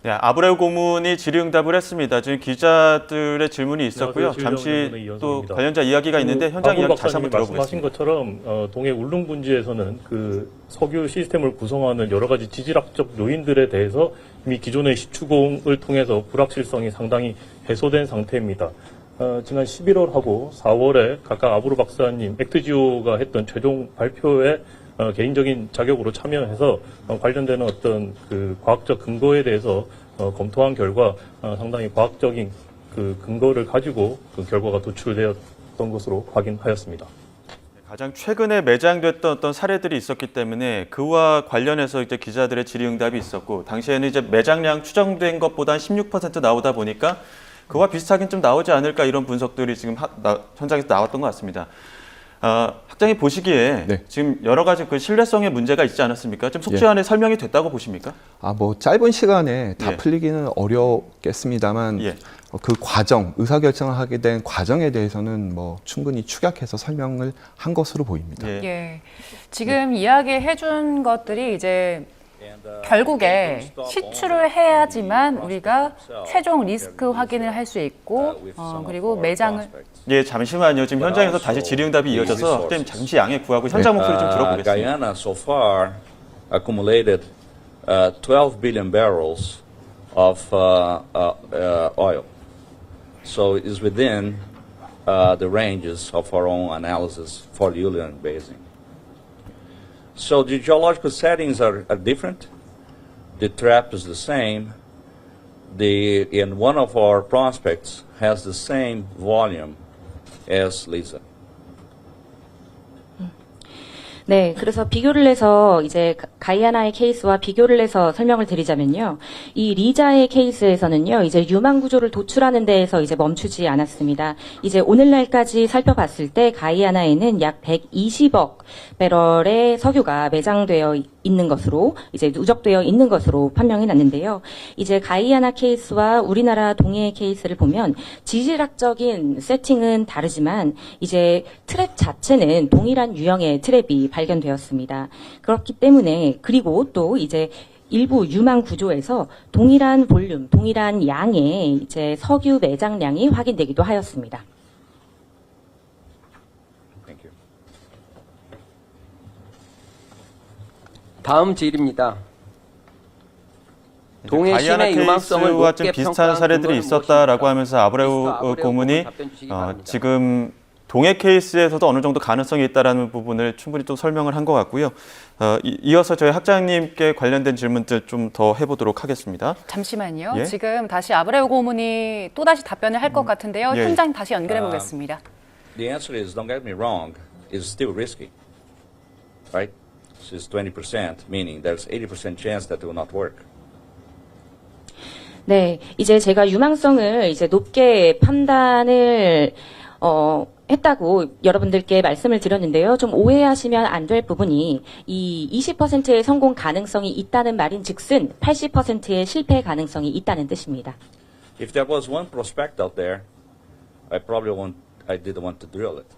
Speaker 1: 네, 아브레우 고문이 질의응답을 했습니다. 지금 기자들의 질문이 있었고요.
Speaker 8: 안녕하세요.
Speaker 1: 잠시
Speaker 8: 질의응답원의
Speaker 1: 또
Speaker 8: 이현석입니다.
Speaker 1: 관련자 이야기가 있는데 현장 이야기 다시 한번
Speaker 8: 말씀하신
Speaker 1: 들어보겠습니다.
Speaker 8: 것처럼 동해 울릉분지에서는 그 석유 시스템을 구성하는 여러 가지 지질학적 요인들에 대해서 이미 기존의 시추공을 통해서 불확실성이 상당히 해소된 상태입니다. 지난 11월하고 4월에 각각 아브레우 박사님, 액트지오가 했던 최종 발표에 개인적인 자격으로 참여해서 관련되는 어떤 그 과학적 근거에 대해서 검토한 결과 상당히 과학적인 그 근거를 가지고 그 결과가 도출되었던 것으로 확인하였습니다.
Speaker 1: 가장 최근에 매장됐던 어떤 사례들이 있었기 때문에 그와 관련해서 이제 기자들의 질의응답이 있었고 당시에는 이제 매장량 추정된 것보다 16% 나오다 보니까 그와 비슷하긴 좀 나오지 않을까 이런 분석들이 지금 현장에서 나왔던 것 같습니다. 학장님 보시기에
Speaker 3: 네.
Speaker 1: 지금 여러 가지 그 신뢰성의 문제가 있지 않았습니까? 좀 속주 안에 설명이 됐다고 보십니까?
Speaker 3: 뭐 짧은 시간에 다
Speaker 1: 예.
Speaker 3: 풀리기는 어렵겠습니다만
Speaker 1: 예.
Speaker 3: 그 과정, 의사결정을 하게 된 과정에 대해서는 뭐 충분히 축약해서 설명을 한 것으로 보입니다.
Speaker 1: 예.
Speaker 2: 예, 지금 이야기해 준 것들이 이제 결국에 시추를 해야지만 우리가 최종 리스크 확인을 할 수 있고 그리고 매장을
Speaker 1: 예, 잠시만요. 지금 현장에서 다시 질의응답이 이어져서 학장님 잠시 양해 구하고 현장 목소리 좀 들어보겠습니다.
Speaker 5: Guyana so far accumulated 12 billion barrels of oil. So it is within the ranges of our own analysis for the Julian Basin. So the geological settings are different. The trap is the same. And one of our prospects has the same volume as Lisa.
Speaker 6: 네, 그래서 비교를 해서 이제 가이아나의 케이스와 비교를 해서 설명을 드리자면요. 이 리자의 케이스에서는요, 이제 유망 구조를 도출하는 데에서 이제 멈추지 않았습니다. 이제 오늘날까지 살펴봤을 때 가이아나에는 약 120억 배럴의 석유가 매장되어 있는 것으로 이제 누적되어 있는 것으로 판명이 났는데요. 이제 가이아나 케이스와 우리나라 동해의 케이스를 보면 지질학적인 세팅은 다르지만 이제 트랩 자체는 동일한 유형의 트랩이 발견되었습니다. 그렇기 때문에 그리고 또 이제 일부 유망 구조에서 동일한 볼륨, 동일한 양의 이제 석유 매장량이 확인되기도 하였습니다.
Speaker 5: Thank you.
Speaker 7: 다음 질입니다. 동해
Speaker 1: 가이아나
Speaker 7: 신의 유망성을
Speaker 1: 케이스와 좀
Speaker 7: 높게
Speaker 1: 비슷한
Speaker 7: 평가한
Speaker 1: 사례들이
Speaker 7: 근거는
Speaker 1: 있었다라고
Speaker 7: 무엇입니까?
Speaker 1: 하면서 아브레우
Speaker 7: 아브레우
Speaker 1: 고문이
Speaker 7: 답변 주시기 바랍니다.
Speaker 1: 지금 동해 케이스에서도 어느 정도 가능성이 있다라는 부분을 충분히 또 설명을 한 것 같고요. 이어서 저희 학장님께 관련된 질문들 좀 더 해보도록 하겠습니다.
Speaker 2: 잠시만요.
Speaker 1: 예?
Speaker 2: 지금 다시 아브레우 고문이 또 다시 답변을 할 것 같은데요.
Speaker 1: 예.
Speaker 2: 현장 다시 연결해 보겠습니다.
Speaker 5: The answer is, don't get me wrong, it's still risky, right? It's 20%, meaning there's 80% chance that it will not work.
Speaker 6: 네, 이제 제가 유망성을 이제 높게 판단을 했다고 여러분들께 말씀을 드렸는데요. 좀 오해하시면 안 될 부분이 이 20%의 성공 가능성이 있다는 말인즉슨 80%의 실패 가능성이 있다는 뜻입니다.
Speaker 5: If there was one prospect out there, I didn't want to drill it.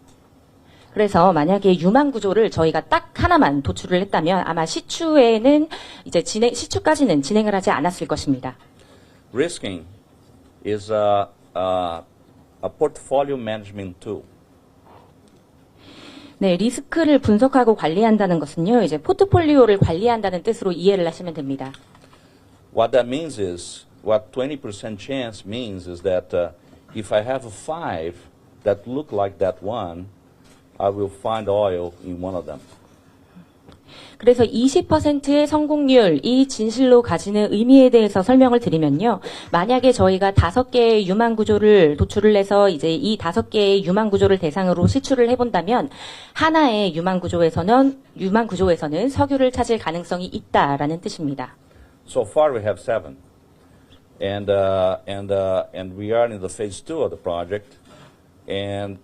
Speaker 6: 그래서 만약에 유망 구조를 저희가 딱 하나만 도출을 했다면 아마 시추에는 이제 시추까지는 진행을 하지 않았을 것입니다.
Speaker 5: Risking is a portfolio management tool.
Speaker 6: 네, 리스크를 분석하고 관리한다는 것은요, 이제 포트폴리오를 관리한다는 뜻으로 이해를 하시면 됩니다.
Speaker 5: What that means is, what 20% chance means is that if I have 5 that look like that one, I will find oil in one of them.
Speaker 6: 그래서 20%의 성공률, 이 진실로 가지는 의미에 대해서 설명을 드리면요. 만약에 저희가 5개의 유망 구조를 도출을 해서 이제 이 5개의 유망 구조를 대상으로 시추를 해본다면 하나의 유망 구조에서는 석유를 찾을 가능성이 있다라는 뜻입니다.
Speaker 5: So far we have 7. And we are in the phase 2 of the project. And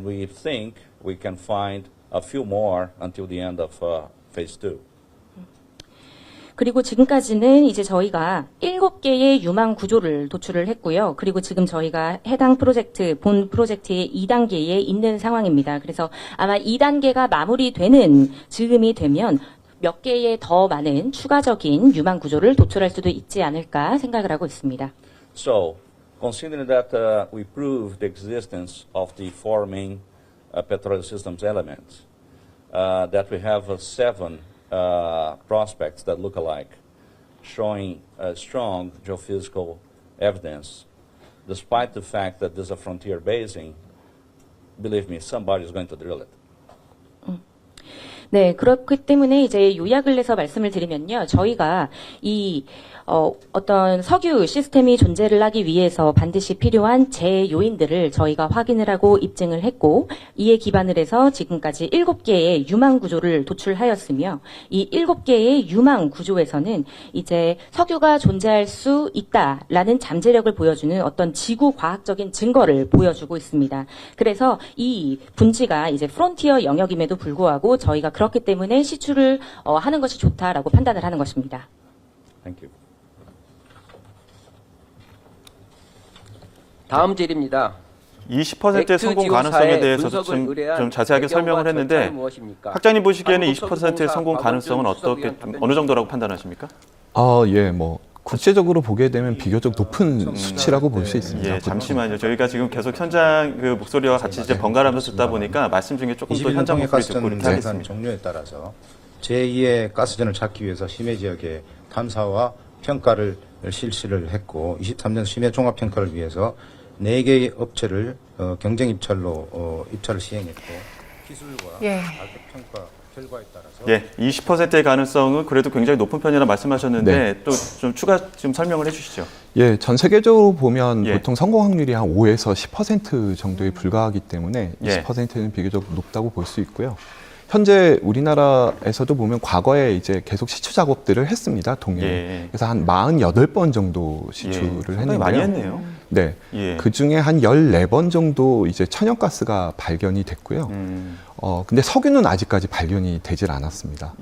Speaker 5: we think we can find a few more until the end of phase 2.
Speaker 6: 그리고 지금까지는 이제 저희가 7개의 유망 구조를 도출을 했고요. 그리고 지금 저희가 해당 프로젝트, 본 프로젝트의 2단계에 있는 상황입니다. 그래서 아마 2단계가 마무리되는 즈음이 되면 몇 개의 더 많은 추가적인 유망 구조를 도출할 수도 있지 않을까 생각을 하고 있습니다.
Speaker 5: So, considering that we proved the existence of the four main petroleum systems elements, that we have 7 prospects that look alike, showing strong geophysical evidence, despite the fact that there's a frontier basin, believe me, somebody is going to drill it.
Speaker 6: 네, 그렇기 때문에 이제 요약을 내서 말씀을 드리면요. 저희가 어떤 석유 시스템이 존재를 하기 위해서 반드시 필요한 요인들을 저희가 확인을 하고 입증을 했고, 이에 기반을 해서 지금까지 7개의 유망 구조를 도출하였으며, 이 7개의 유망 구조에서는 이제 석유가 존재할 수 있다라는 잠재력을 보여주는 어떤 지구 과학적인 증거를 보여주고 있습니다. 그래서 이 분지가 이제 프론티어 영역임에도 불구하고 저희가 그렇기 때문에 시추를 하는 것이 좋다라고 판단을 하는 것입니다.
Speaker 5: Thank you.
Speaker 7: 다음 질입니다.
Speaker 1: 20%의 성공 가능성에 대해서도 좀 자세하게 설명을 했는데 학장님 보시기에는 20%의 성공 가능성은 어느 정도라고 판단하십니까?
Speaker 3: 예, 뭐 국제적으로 보게 되면 비교적 높은 수치라고 볼 수 있습니다.
Speaker 1: 예, 잠시만요. 저희가 지금 계속 현장 그 목소리와 같이 이제 번갈아가면서 듣다 보니까 말씀 중에 조금 더 현장 목소리 듣고 이렇게
Speaker 4: 생산
Speaker 1: 하겠습니다.
Speaker 4: 종료에 따라서 제2의 가스전을 찾기 위해서 심해 지역의 탐사와 평가를 실시를 했고, 23년 심해 종합 평가를 위해서 4개의 업체를 경쟁 입찰로 입찰을 시행했고, 기술과 가격 평가 결과에 따라서
Speaker 1: 20%의 가능성은 그래도 굉장히 높은 편이라 말씀하셨는데 또 좀 추가 좀 설명을 해주시죠.
Speaker 3: 예, 전 세계적으로 보면 보통 성공 확률이 한 5에서 10% 정도에 불과하기 때문에 20%는 비교적 높다고 볼 수 있고요. 현재 우리나라에서도 보면 과거에 이제 계속 시추 작업들을 했습니다, 동해에. 그래서 한 48번 정도 시추를 했는데요.
Speaker 1: 많이 했네요.
Speaker 3: 네. 그 중에 한 14번 정도 이제 천연가스가 발견이 됐고요. 근데 석유는 아직까지 발견이 되질 않았습니다.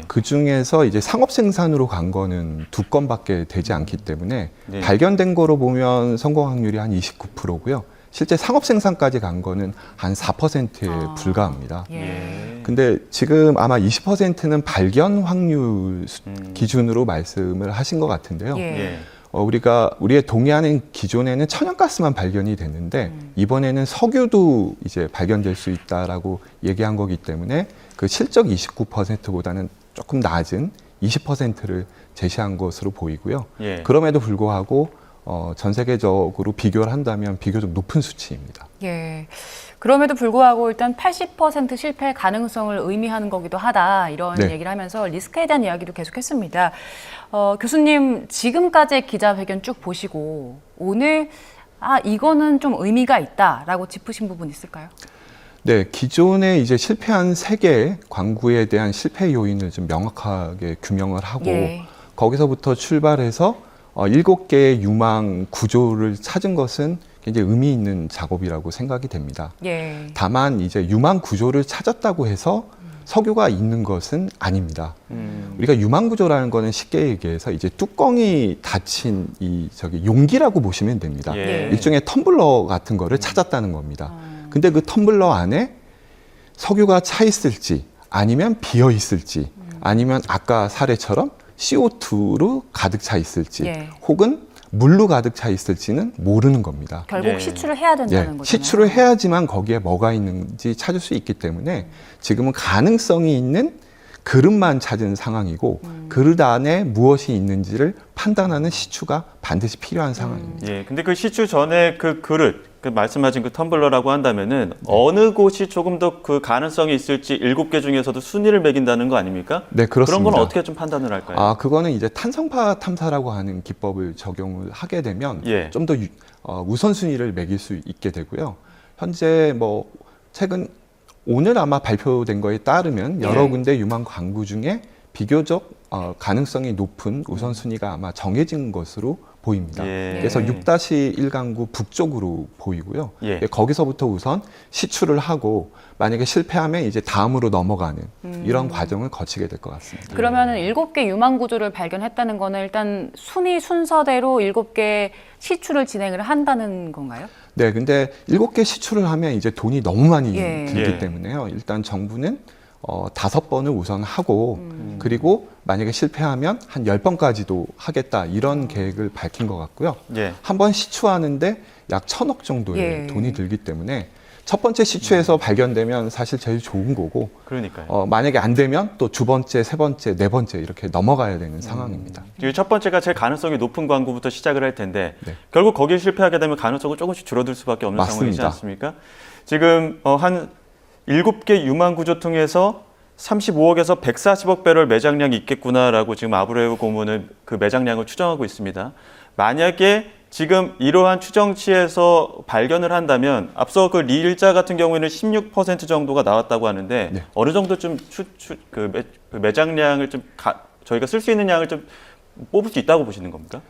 Speaker 3: 그 중에서 이제 상업 생산으로 간 거는 2건밖에 되지 않기 때문에 발견된 거로 보면 성공 확률이 한 29%고요. 실제 상업 생산까지 간 거는 한 4%에 불과합니다. 근데 지금 아마 20%는 발견 확률 기준으로 말씀을 하신 것 같은데요. 우리의 동해안은 기존에는 천연가스만 발견이 됐는데 이번에는 석유도 이제 발견될 수 있다라고 얘기한 거기 때문에 그 실적 29%보다는 조금 낮은 20%를 제시한 것으로 보이고요. 그럼에도 불구하고 전 세계적으로 비교를 한다면 비교적 높은 수치입니다.
Speaker 2: 그럼에도 불구하고 일단 80% 실패 가능성을 의미하는 거기도 하다, 이런 얘기를 하면서 리스크에 대한 이야기도 계속했습니다. 교수님, 지금까지의 기자회견 쭉 보시고 오늘 이거는 좀 의미가 있다라고 짚으신 부분 있을까요?
Speaker 3: 네, 기존에 이제 실패한 3개의 광구에 대한 실패 요인을 좀 명확하게 규명을 하고 거기서부터 출발해서 7개의 유망 구조를 찾은 것은 굉장히 의미 있는 작업이라고 생각이 됩니다. 다만 이제 유망 구조를 찾았다고 해서 석유가 있는 것은 아닙니다. 우리가 유망 구조라는 거는 쉽게 얘기해서 이제 뚜껑이 닫힌 용기라고 보시면 됩니다. 일종의 텀블러 같은 거를 찾았다는 겁니다. 근데 그 텀블러 안에 석유가 차 있을지, 아니면 비어 있을지, 아니면 아까 사례처럼 CO2로 가득 차 있을지, 혹은 물로 가득 차 있을지는 모르는 겁니다.
Speaker 2: 결국 시추를 해야 된다는 거죠.
Speaker 3: 시추를 해야지만 거기에 뭐가 있는지 찾을 수 있기 때문에 지금은 가능성이 있는 그릇만 찾은 상황이고 그릇 안에 무엇이 있는지를 판단하는 시추가 반드시 필요한 상황입니다.
Speaker 1: 근데 그 시추 전에 그 그릇, 그 말씀하신 그 텀블러라고 한다면은 어느 곳이 조금 더 그 가능성이 있을지 7개 중에서도 순위를 매긴다는 거 아닙니까?
Speaker 3: 네, 그렇습니다.
Speaker 1: 그런 건 어떻게 좀 판단을 할까요?
Speaker 3: 그거는 이제 탄성파 탐사라고 하는 기법을 적용을 하게 되면 좀 더 우선순위를 매길 수 있게 되고요. 현재 뭐 최근 오늘 아마 발표된 거에 따르면 여러 군데 유망 광구 중에 비교적 가능성이 높은 우선순위가 아마 정해진 것으로 보입니다.
Speaker 1: 예.
Speaker 3: 그래서 6-1강구 북쪽으로 보이고요.
Speaker 1: 예.
Speaker 3: 거기서부터 우선 시추를 하고 만약에 실패하면 이제 다음으로 넘어가는 이런 과정을 거치게 될 것 같습니다.
Speaker 2: 그러면은 7개 유망 구조를 발견했다는 거는 일단 순서대로 7개 시추를 진행을 한다는 건가요?
Speaker 3: 네, 근데 7개 시추를 하면 이제 돈이 너무 많이
Speaker 2: 예.
Speaker 3: 들기
Speaker 1: 예.
Speaker 3: 때문에요. 일단 정부는 5번을 우선 하고 그리고 만약에 실패하면 한 10번까지도 하겠다 이런 계획을 밝힌 것 같고요.
Speaker 1: 예.
Speaker 3: 한 번 시추하는데 약 1,000억 정도의
Speaker 2: 예.
Speaker 3: 돈이 들기 때문에 첫 번째 시추에서 발견되면 사실 제일 좋은 거고
Speaker 1: 그러니까요.
Speaker 3: 만약에 안 되면 또 두 번째, 세 번째, 네 번째 이렇게 넘어가야 되는 상황입니다.
Speaker 1: 첫 번째가 제일 가능성이 높은 광구부터 시작을 할 텐데
Speaker 3: 네.
Speaker 1: 결국 거기에 실패하게 되면 가능성은 조금씩 줄어들 수밖에 없는 상황이지
Speaker 3: 맞습니다.
Speaker 1: 않습니까? 지금 한 7개 유망 구조 통해서 35억에서 140억 배럴 매장량이 있겠구나라고 지금 아브레우 고문은 그 매장량을 추정하고 있습니다. 만약에 지금 이러한 추정치에서 발견을 한다면 앞서 그 리 일자 같은 경우에는 16% 정도가 나왔다고 하는데
Speaker 3: 네.
Speaker 1: 어느 정도쯤 그 매장량을 좀 저희가 쓸 수 있는 양을 좀 뽑을 수 있다고 보시는 겁니까?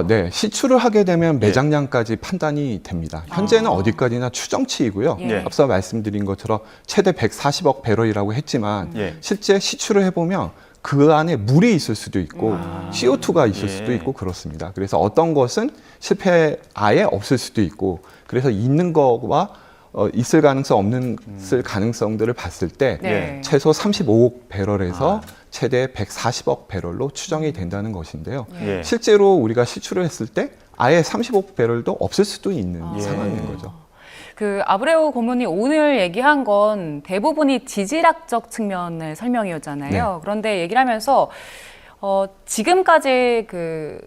Speaker 3: 네. 시추를 하게 되면 매장량까지 판단이 됩니다. 현재는 어디까지나 추정치이고요.
Speaker 2: 예.
Speaker 3: 앞서 말씀드린 것처럼 최대 140억 배럴이라고 했지만
Speaker 1: 예.
Speaker 3: 실제 시추를 해보면 그 안에 물이 있을 수도 있고 CO2가 있을
Speaker 1: 예.
Speaker 3: 수도 있고 그렇습니다. 그래서 어떤 것은 실패 아예 없을 수도 있고 그래서 있는 거와 있을 가능성 없는 쓸 가능성들을 봤을 때
Speaker 2: 네.
Speaker 3: 최소 35억 배럴에서 최대 140억 배럴로 추정이 된다는 것인데요.
Speaker 1: 예.
Speaker 3: 실제로 우리가 시추를 했을 때 아예 35억 배럴도 없을 수도 있는 상황인 거죠.
Speaker 2: 그 아브레우 고문이 오늘 얘기한 건 대부분이 지질학적 측면의 설명이었잖아요.
Speaker 3: 네.
Speaker 2: 그런데 얘기를 하면서 지금까지 그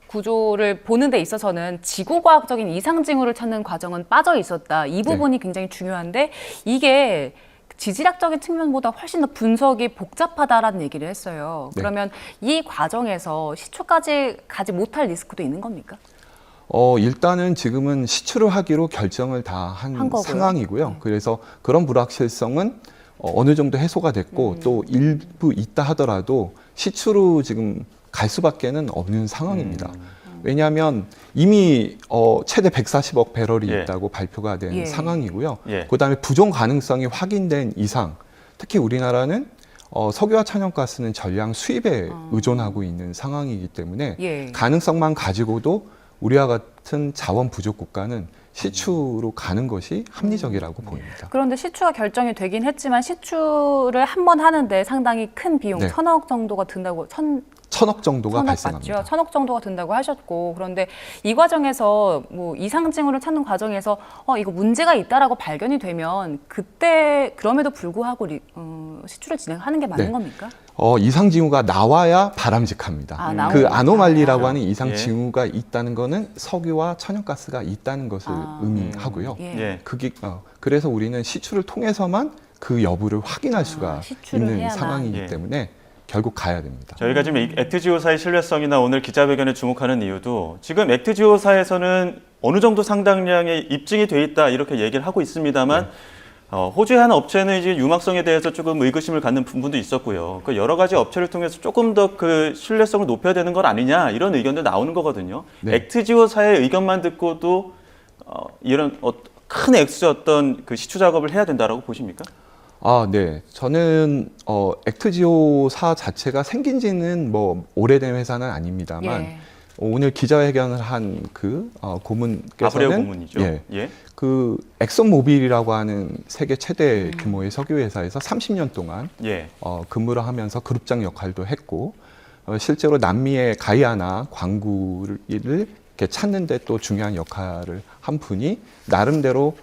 Speaker 2: 구조를 보는 데 있어서는 지구과학적인 이상 징후를 찾는 과정은 빠져 있었다. 이 부분이 굉장히 중요한데 이게 지질학적인 측면보다 훨씬 더 분석이 복잡하다라는 얘기를 했어요.
Speaker 3: 네.
Speaker 2: 그러면 이 과정에서 시초까지 가지 못할 리스크도 있는 겁니까?
Speaker 3: 일단은 지금은 시추를 하기로 결정을 다 한
Speaker 2: 거고요.
Speaker 3: 상황이고요. 그래서 그런 불확실성은 어느 정도 해소가 됐고 또 일부 있다 하더라도 시추로 지금 갈 수밖에는 없는 상황입니다. 왜냐하면 이미 최대 140억 배럴이
Speaker 1: 예.
Speaker 3: 있다고 발표가 된
Speaker 2: 예.
Speaker 3: 상황이고요.
Speaker 1: 예.
Speaker 3: 그다음에 부족 가능성이 확인된 이상, 특히 우리나라는 석유와 천연가스는 전량 수입에 의존하고 있는 상황이기 때문에
Speaker 2: 예.
Speaker 3: 가능성만 가지고도 우리와 같은 자원 부족 국가는 시추로 가는 것이 합리적이라고 보입니다.
Speaker 2: 그런데 시추가 결정이 되긴 했지만 시추를 한 번 하는데 상당히 큰 비용,
Speaker 3: 네.
Speaker 2: 1,000억 정도가 든다고,
Speaker 3: 1,000억 정도가
Speaker 2: 1,000억
Speaker 3: 발생합니다.
Speaker 2: 맞죠? 1,000억 정도가 든다고 하셨고, 그런데 이 과정에서 뭐 이상 징후를 찾는 과정에서 이거 문제가 있다라고 발견이 되면 그때 그럼에도 불구하고 시추를 진행하는 게 맞는
Speaker 3: 네.
Speaker 2: 겁니까?
Speaker 3: 이상 징후가 나와야 바람직합니다.
Speaker 2: 나오니까.
Speaker 3: 그 아노말리라고 하는
Speaker 1: 예.
Speaker 3: 이상 징후가 있다는 것은 석유와 천연가스가 있다는 것을 의미하고요.
Speaker 2: 예.
Speaker 1: 예.
Speaker 3: 그래서 우리는 시추를 통해서만 그 여부를 확인할 수가
Speaker 2: 시추를
Speaker 3: 있는
Speaker 2: 해야만.
Speaker 3: 상황이기
Speaker 1: 예.
Speaker 3: 때문에 결국 가야 됩니다.
Speaker 1: 저희가 지금 액트지오사의 신뢰성이나 오늘 기자회견에 주목하는 이유도 지금 액트지오사에서는 어느 정도 상당량의 입증이 돼 있다 이렇게 얘기를 하고 있습니다만 호주의 한 업체는 이제 유망성에 대해서 조금 의구심을 갖는 부분도 있었고요. 그 여러 가지 업체를 통해서 조금 더 그 신뢰성을 높여야 되는 건 아니냐 이런 의견도 나오는 거거든요.
Speaker 3: 네.
Speaker 1: 액트지오사의 의견만 듣고도 이런 큰 액수의 어떤 그 시추 작업을 해야 된다라고 보십니까?
Speaker 3: 네. 저는 액트지오사 자체가 생긴 지는 뭐 오래된 회사는 아닙니다만
Speaker 2: 예.
Speaker 3: 오늘 기자회견을 한 그 고문께서는
Speaker 1: 아브레우 고문이죠.
Speaker 3: 예.
Speaker 1: 예.
Speaker 3: 그 엑슨모빌이라고 하는 세계 최대 규모의 석유 회사에서 30년 동안
Speaker 1: 예.
Speaker 3: 근무를 하면서 그룹장 역할도 했고 실제로 남미의 가이아나 광구를 이렇게 찾는데 또 중요한 역할을 한 분이 나름대로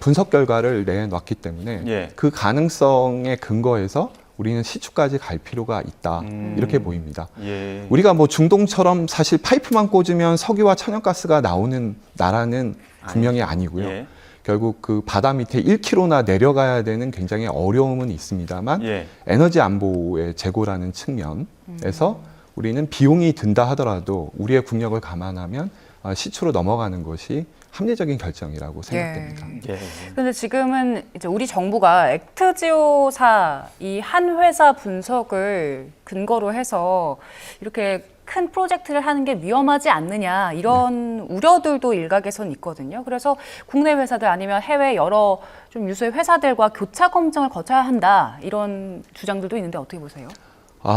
Speaker 3: 분석 결과를 내놨기 때문에
Speaker 1: 예.
Speaker 3: 그 가능성에 근거해서 우리는 시추까지 갈 필요가 있다 이렇게 보입니다.
Speaker 1: 예.
Speaker 3: 우리가 뭐 중동처럼 사실 파이프만 꽂으면 석유와 천연가스가 나오는 나라는 분명히 아니고요.
Speaker 1: 예.
Speaker 3: 결국 그 바다 밑에 1km나 내려가야 되는 굉장히 어려움은 있습니다만
Speaker 1: 예.
Speaker 3: 에너지 안보의 재고라는 측면에서 우리는 비용이 든다 하더라도 우리의 국력을 감안하면 시추로 넘어가는 것이 합리적인 결정이라고 생각됩니다.
Speaker 1: 예.
Speaker 2: 근데 지금은 이제 우리 정부가 액트지오사 이 한 회사 분석을 근거로 해서 이렇게 큰 프로젝트를 하는 게 위험하지 않느냐 이런 우려들도 일각에선 있거든요. 그래서 국내 회사들 아니면 해외 여러 좀 유수의 회사들과 교차 검증을 거쳐야 한다 이런 주장들도 있는데 어떻게 보세요?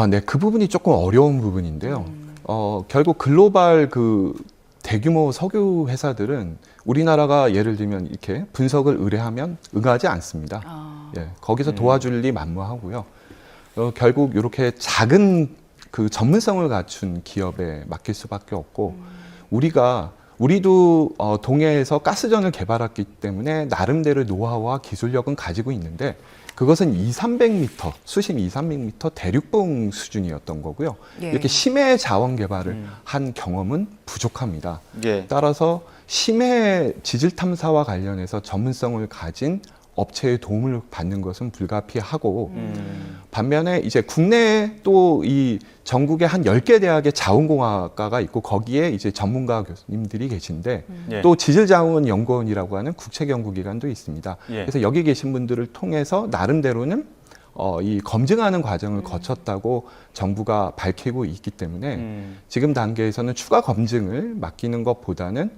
Speaker 3: 네, 그 부분이 조금 어려운 부분인데요. 결국 글로벌 그 대규모 석유 회사들은 우리나라가 예를 들면 이렇게 분석을 의뢰하면 응하지 않습니다. 예, 거기서 도와줄 리 만무하고요. 결국 이렇게 작은 그 전문성을 갖춘 기업에 맡길 수밖에 없고 우리도 동해에서 가스전을 개발했기 때문에 나름대로 노하우와 기술력은 가지고 있는데 그것은 200-300m, 수심 200-300m 대륙봉 수준이었던 거고요.
Speaker 2: 예.
Speaker 3: 이렇게 심해 자원 개발을 한 경험은 부족합니다.
Speaker 1: 예.
Speaker 3: 따라서 심해 지질 탐사와 관련해서 전문성을 가진 업체의 도움을 받는 것은 불가피하고 반면에 이제 국내에 또 이 전국에 한 10개 대학의 자원공학과가 있고 거기에 이제 전문가 교수님들이 계신데
Speaker 1: 예.
Speaker 3: 또 지질자원연구원이라고 하는 국책연구기관도 있습니다.
Speaker 1: 예.
Speaker 3: 그래서 여기 계신 분들을 통해서 나름대로는 이 검증하는 과정을 거쳤다고 정부가 밝히고 있기 때문에 지금 단계에서는 추가 검증을 맡기는 것보다는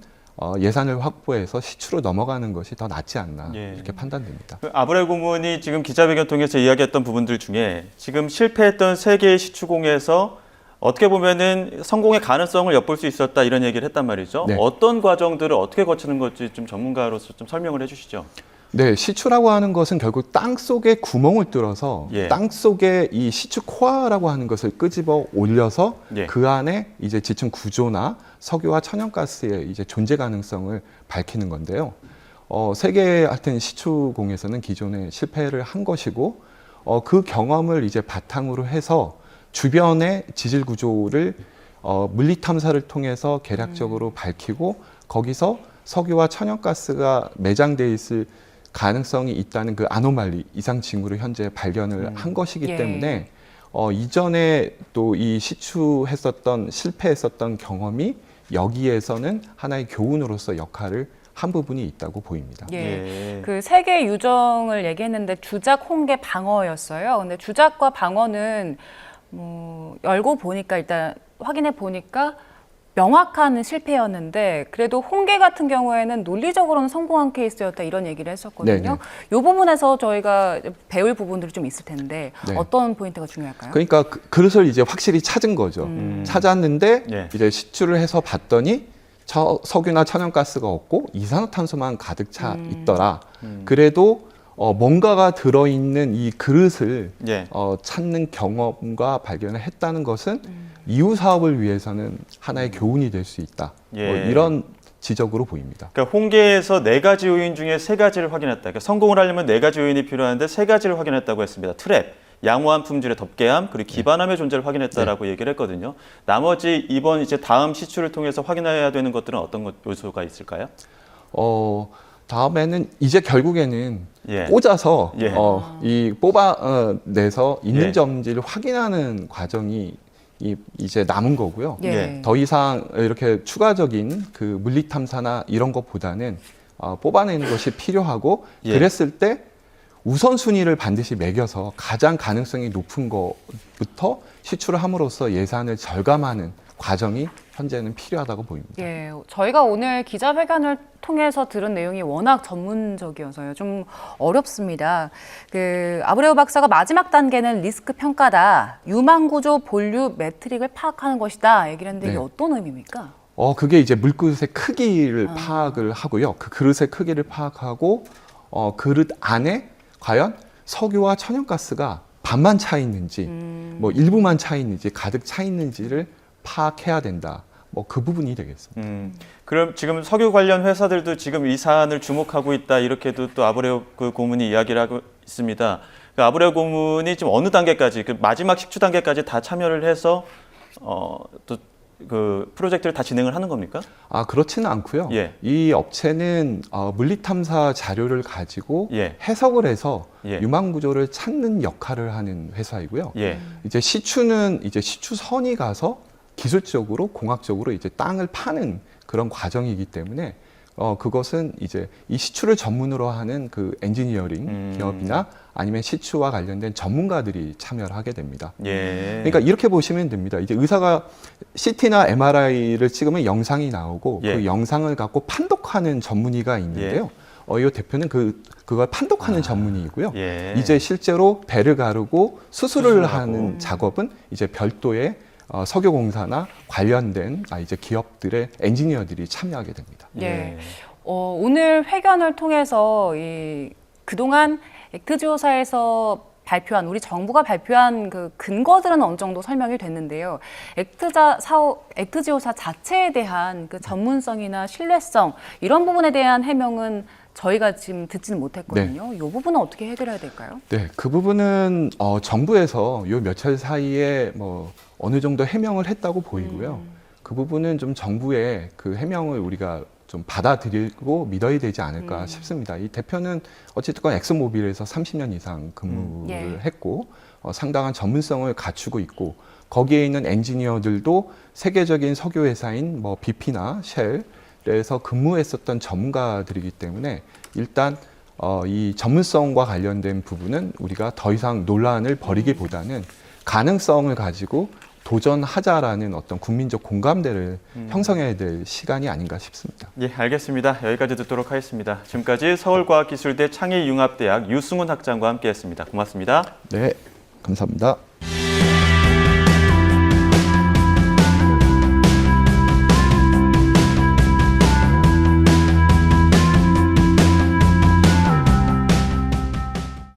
Speaker 3: 예산을 확보해서 시추로 넘어가는 것이 더 낫지 않나
Speaker 1: 예.
Speaker 3: 이렇게 판단됩니다.
Speaker 1: 그 아브레 고문이 지금 기자회견 통해서 이야기했던 부분들 중에 지금 실패했던 세 개의 시추공에서 어떻게 보면은 성공의 가능성을 엿볼 수 있었다 이런 얘기를 했단 말이죠.
Speaker 3: 네.
Speaker 1: 어떤 과정들을 어떻게 거치는 건지 좀 전문가로서 좀 설명을 해주시죠.
Speaker 3: 네, 시추라고 하는 것은 결국 땅 속에 구멍을 뚫어서
Speaker 1: 예.
Speaker 3: 땅 속에 이 시추 코어라고 하는 것을 끄집어 올려서
Speaker 1: 예.
Speaker 3: 그 안에 이제 지층 구조나 석유와 천연가스의 이제 존재 가능성을 밝히는 건데요. 세계 하여튼 시추공에서는 기존에 실패를 한 것이고 그 경험을 이제 바탕으로 해서 주변의 지질 구조를 물리 탐사를 통해서 계략적으로 밝히고 거기서 석유와 천연가스가 매장돼 있을 가능성이 있다는 그 아노말리 이상 징후를 현재 발견을 한 것이기
Speaker 2: 예.
Speaker 3: 때문에 이전에 또 이 시추했었던 실패했었던 경험이 여기에서는 하나의 교훈으로서 역할을 한 부분이 있다고 보입니다.
Speaker 2: 예. 그 세계 유정을 얘기했는데 주작, 홍계, 방어였어요. 근데 주작과 방어는 열고 보니까 일단 확인해 보니까 명확한 실패였는데 그래도 홍계 같은 경우에는 논리적으로는 성공한 케이스였다 이런 얘기를 했었거든요. 이 부분에서 저희가 배울 부분들이 좀 있을 텐데
Speaker 3: 네.
Speaker 2: 어떤 포인트가 중요할까요?
Speaker 3: 그러니까 그릇을 이제 확실히 찾은 거죠. 찾았는데
Speaker 1: 예.
Speaker 3: 이제 시추를 해서 봤더니 석유나 천연가스가 없고 이산화탄소만 가득 차 있더라. 그래도 뭔가가 들어있는 이 그릇을
Speaker 1: 예.
Speaker 3: 찾는 경험과 발견을 했다는 것은 이후 사업을 위해서는 하나의 교훈이 될 수 있다.
Speaker 1: 예.
Speaker 3: 이런 지적으로 보입니다.
Speaker 1: 그러니까 홍계에서 4가지 요인 중에 3가지를 확인했다. 그러니까 성공을 하려면 4가지 요인이 필요한데 3가지를 확인했다고 했습니다. 트랩, 양호한 품질의 덮개함, 그리고 기반함의 존재를 확인했다라고 얘기를 했거든요. 나머지 이번 이제 다음 시추를 통해서 확인해야 되는 것들은 어떤 요소가 있을까요?
Speaker 3: 다음에는 이제 결국에는
Speaker 1: 예.
Speaker 3: 꽂아서
Speaker 1: 예.
Speaker 3: 이 뽑아내서 있는
Speaker 1: 예.
Speaker 3: 점지를 확인하는 과정이 이제 남은 거고요.
Speaker 2: 예.
Speaker 3: 더 이상 이렇게 추가적인 그 물리 탐사나 이런 것보다는 뽑아내는 것이 필요하고
Speaker 1: 예.
Speaker 3: 그랬을 때 우선순위를 반드시 매겨서 가장 가능성이 높은 것부터 시추를 함으로써 예산을 절감하는 과정이 현재는 필요하다고 보입니다.
Speaker 2: 예, 저희가 오늘 기자회견을 통해서 들은 내용이 워낙 전문적이어서요. 좀 어렵습니다. 그 아브레우 박사가 마지막 단계는 리스크 평가다. 유망 구조 본류 매트릭을 파악하는 것이다. 얘기를 했는데 이게
Speaker 3: 네.
Speaker 2: 어떤 의미입니까?
Speaker 3: 그게 이제 물그릇의 크기를 파악을 하고요. 그 그릇의 크기를 파악하고 그릇 안에 과연 석유와 천연가스가 반만 차 있는지 뭐 일부만 차 있는지 가득 차 있는지를 파악해야 된다. 그 부분이 되겠습니다.
Speaker 1: 그럼 지금 석유 관련 회사들도 지금 이 사안을 주목하고 있다 이렇게도 또 아브레우 그 고문이 이야기를 하고 있습니다. 그 아브레우 고문이 지금 어느 단계까지 그 마지막 식추 단계까지 다 참여를 해서 또 그 프로젝트를 다 진행을 하는 겁니까?
Speaker 3: 그렇지는 않고요.
Speaker 1: 예.
Speaker 3: 이 업체는 물리 탐사 자료를 가지고
Speaker 1: 예.
Speaker 3: 해석을 해서
Speaker 1: 예.
Speaker 3: 유망 구조를 찾는 역할을 하는 회사이고요.
Speaker 1: 예.
Speaker 3: 이제 시추는 이제 시추선이 가서 기술적으로 공학적으로 이제 땅을 파는 그런 과정이기 때문에 그것은 이제 이 시추를 전문으로 하는 그 엔지니어링 기업이나 아니면 시추와 관련된 전문가들이 참여를 하게 됩니다. 그러니까 이렇게 보시면 됩니다. 이제 의사가 CT나 MRI를 찍으면 영상이 나오고 그 영상을 갖고 판독하는 전문의가 있는데요. 이 대표는 그걸 판독하는 전문의이고요. 이제 실제로 배를 가르고 수술을 하는 작업은 이제 별도의 석유공사나 관련된 이제 기업들의 엔지니어들이 참여하게 됩니다.
Speaker 2: 오늘 회견을 통해서 그동안 액트지오사에서 발표한 우리 정부가 발표한 그 근거들은 어느 정도 설명이 됐는데요. 액트지오사 자체에 대한 그 전문성이나 신뢰성 이런 부분에 대한 해명은 저희가 지금 듣지는 못했거든요. 이 부분은 어떻게 해결해야 될까요?
Speaker 3: 네, 그 부분은 정부에서 요 며칠 사이에 뭐 어느 정도 해명을 했다고 보이고요. 그 부분은 좀 정부의 그 해명을 우리가 좀 받아들이고 믿어야 되지 않을까 싶습니다. 이 대표는 어쨌든 엑슨모빌에서 30년 이상 근무를 했고 상당한 전문성을 갖추고 있고 거기에 있는 엔지니어들도 세계적인 석유 회사인 뭐 BP나 쉘에서 근무했었던 전문가들이기 때문에 일단 이 전문성과 관련된 부분은 우리가 더 이상 논란을 벌이기보다는 가능성을 가지고 도전하자라는 어떤 국민적 공감대를 형성해야 될 시간이 아닌가 싶습니다.
Speaker 1: 예, 알겠습니다. 여기까지 듣도록 하겠습니다. 지금까지 서울과학기술대 창의융합대학 유승훈 학장과 함께했습니다. 고맙습니다.
Speaker 3: 네, 감사합니다.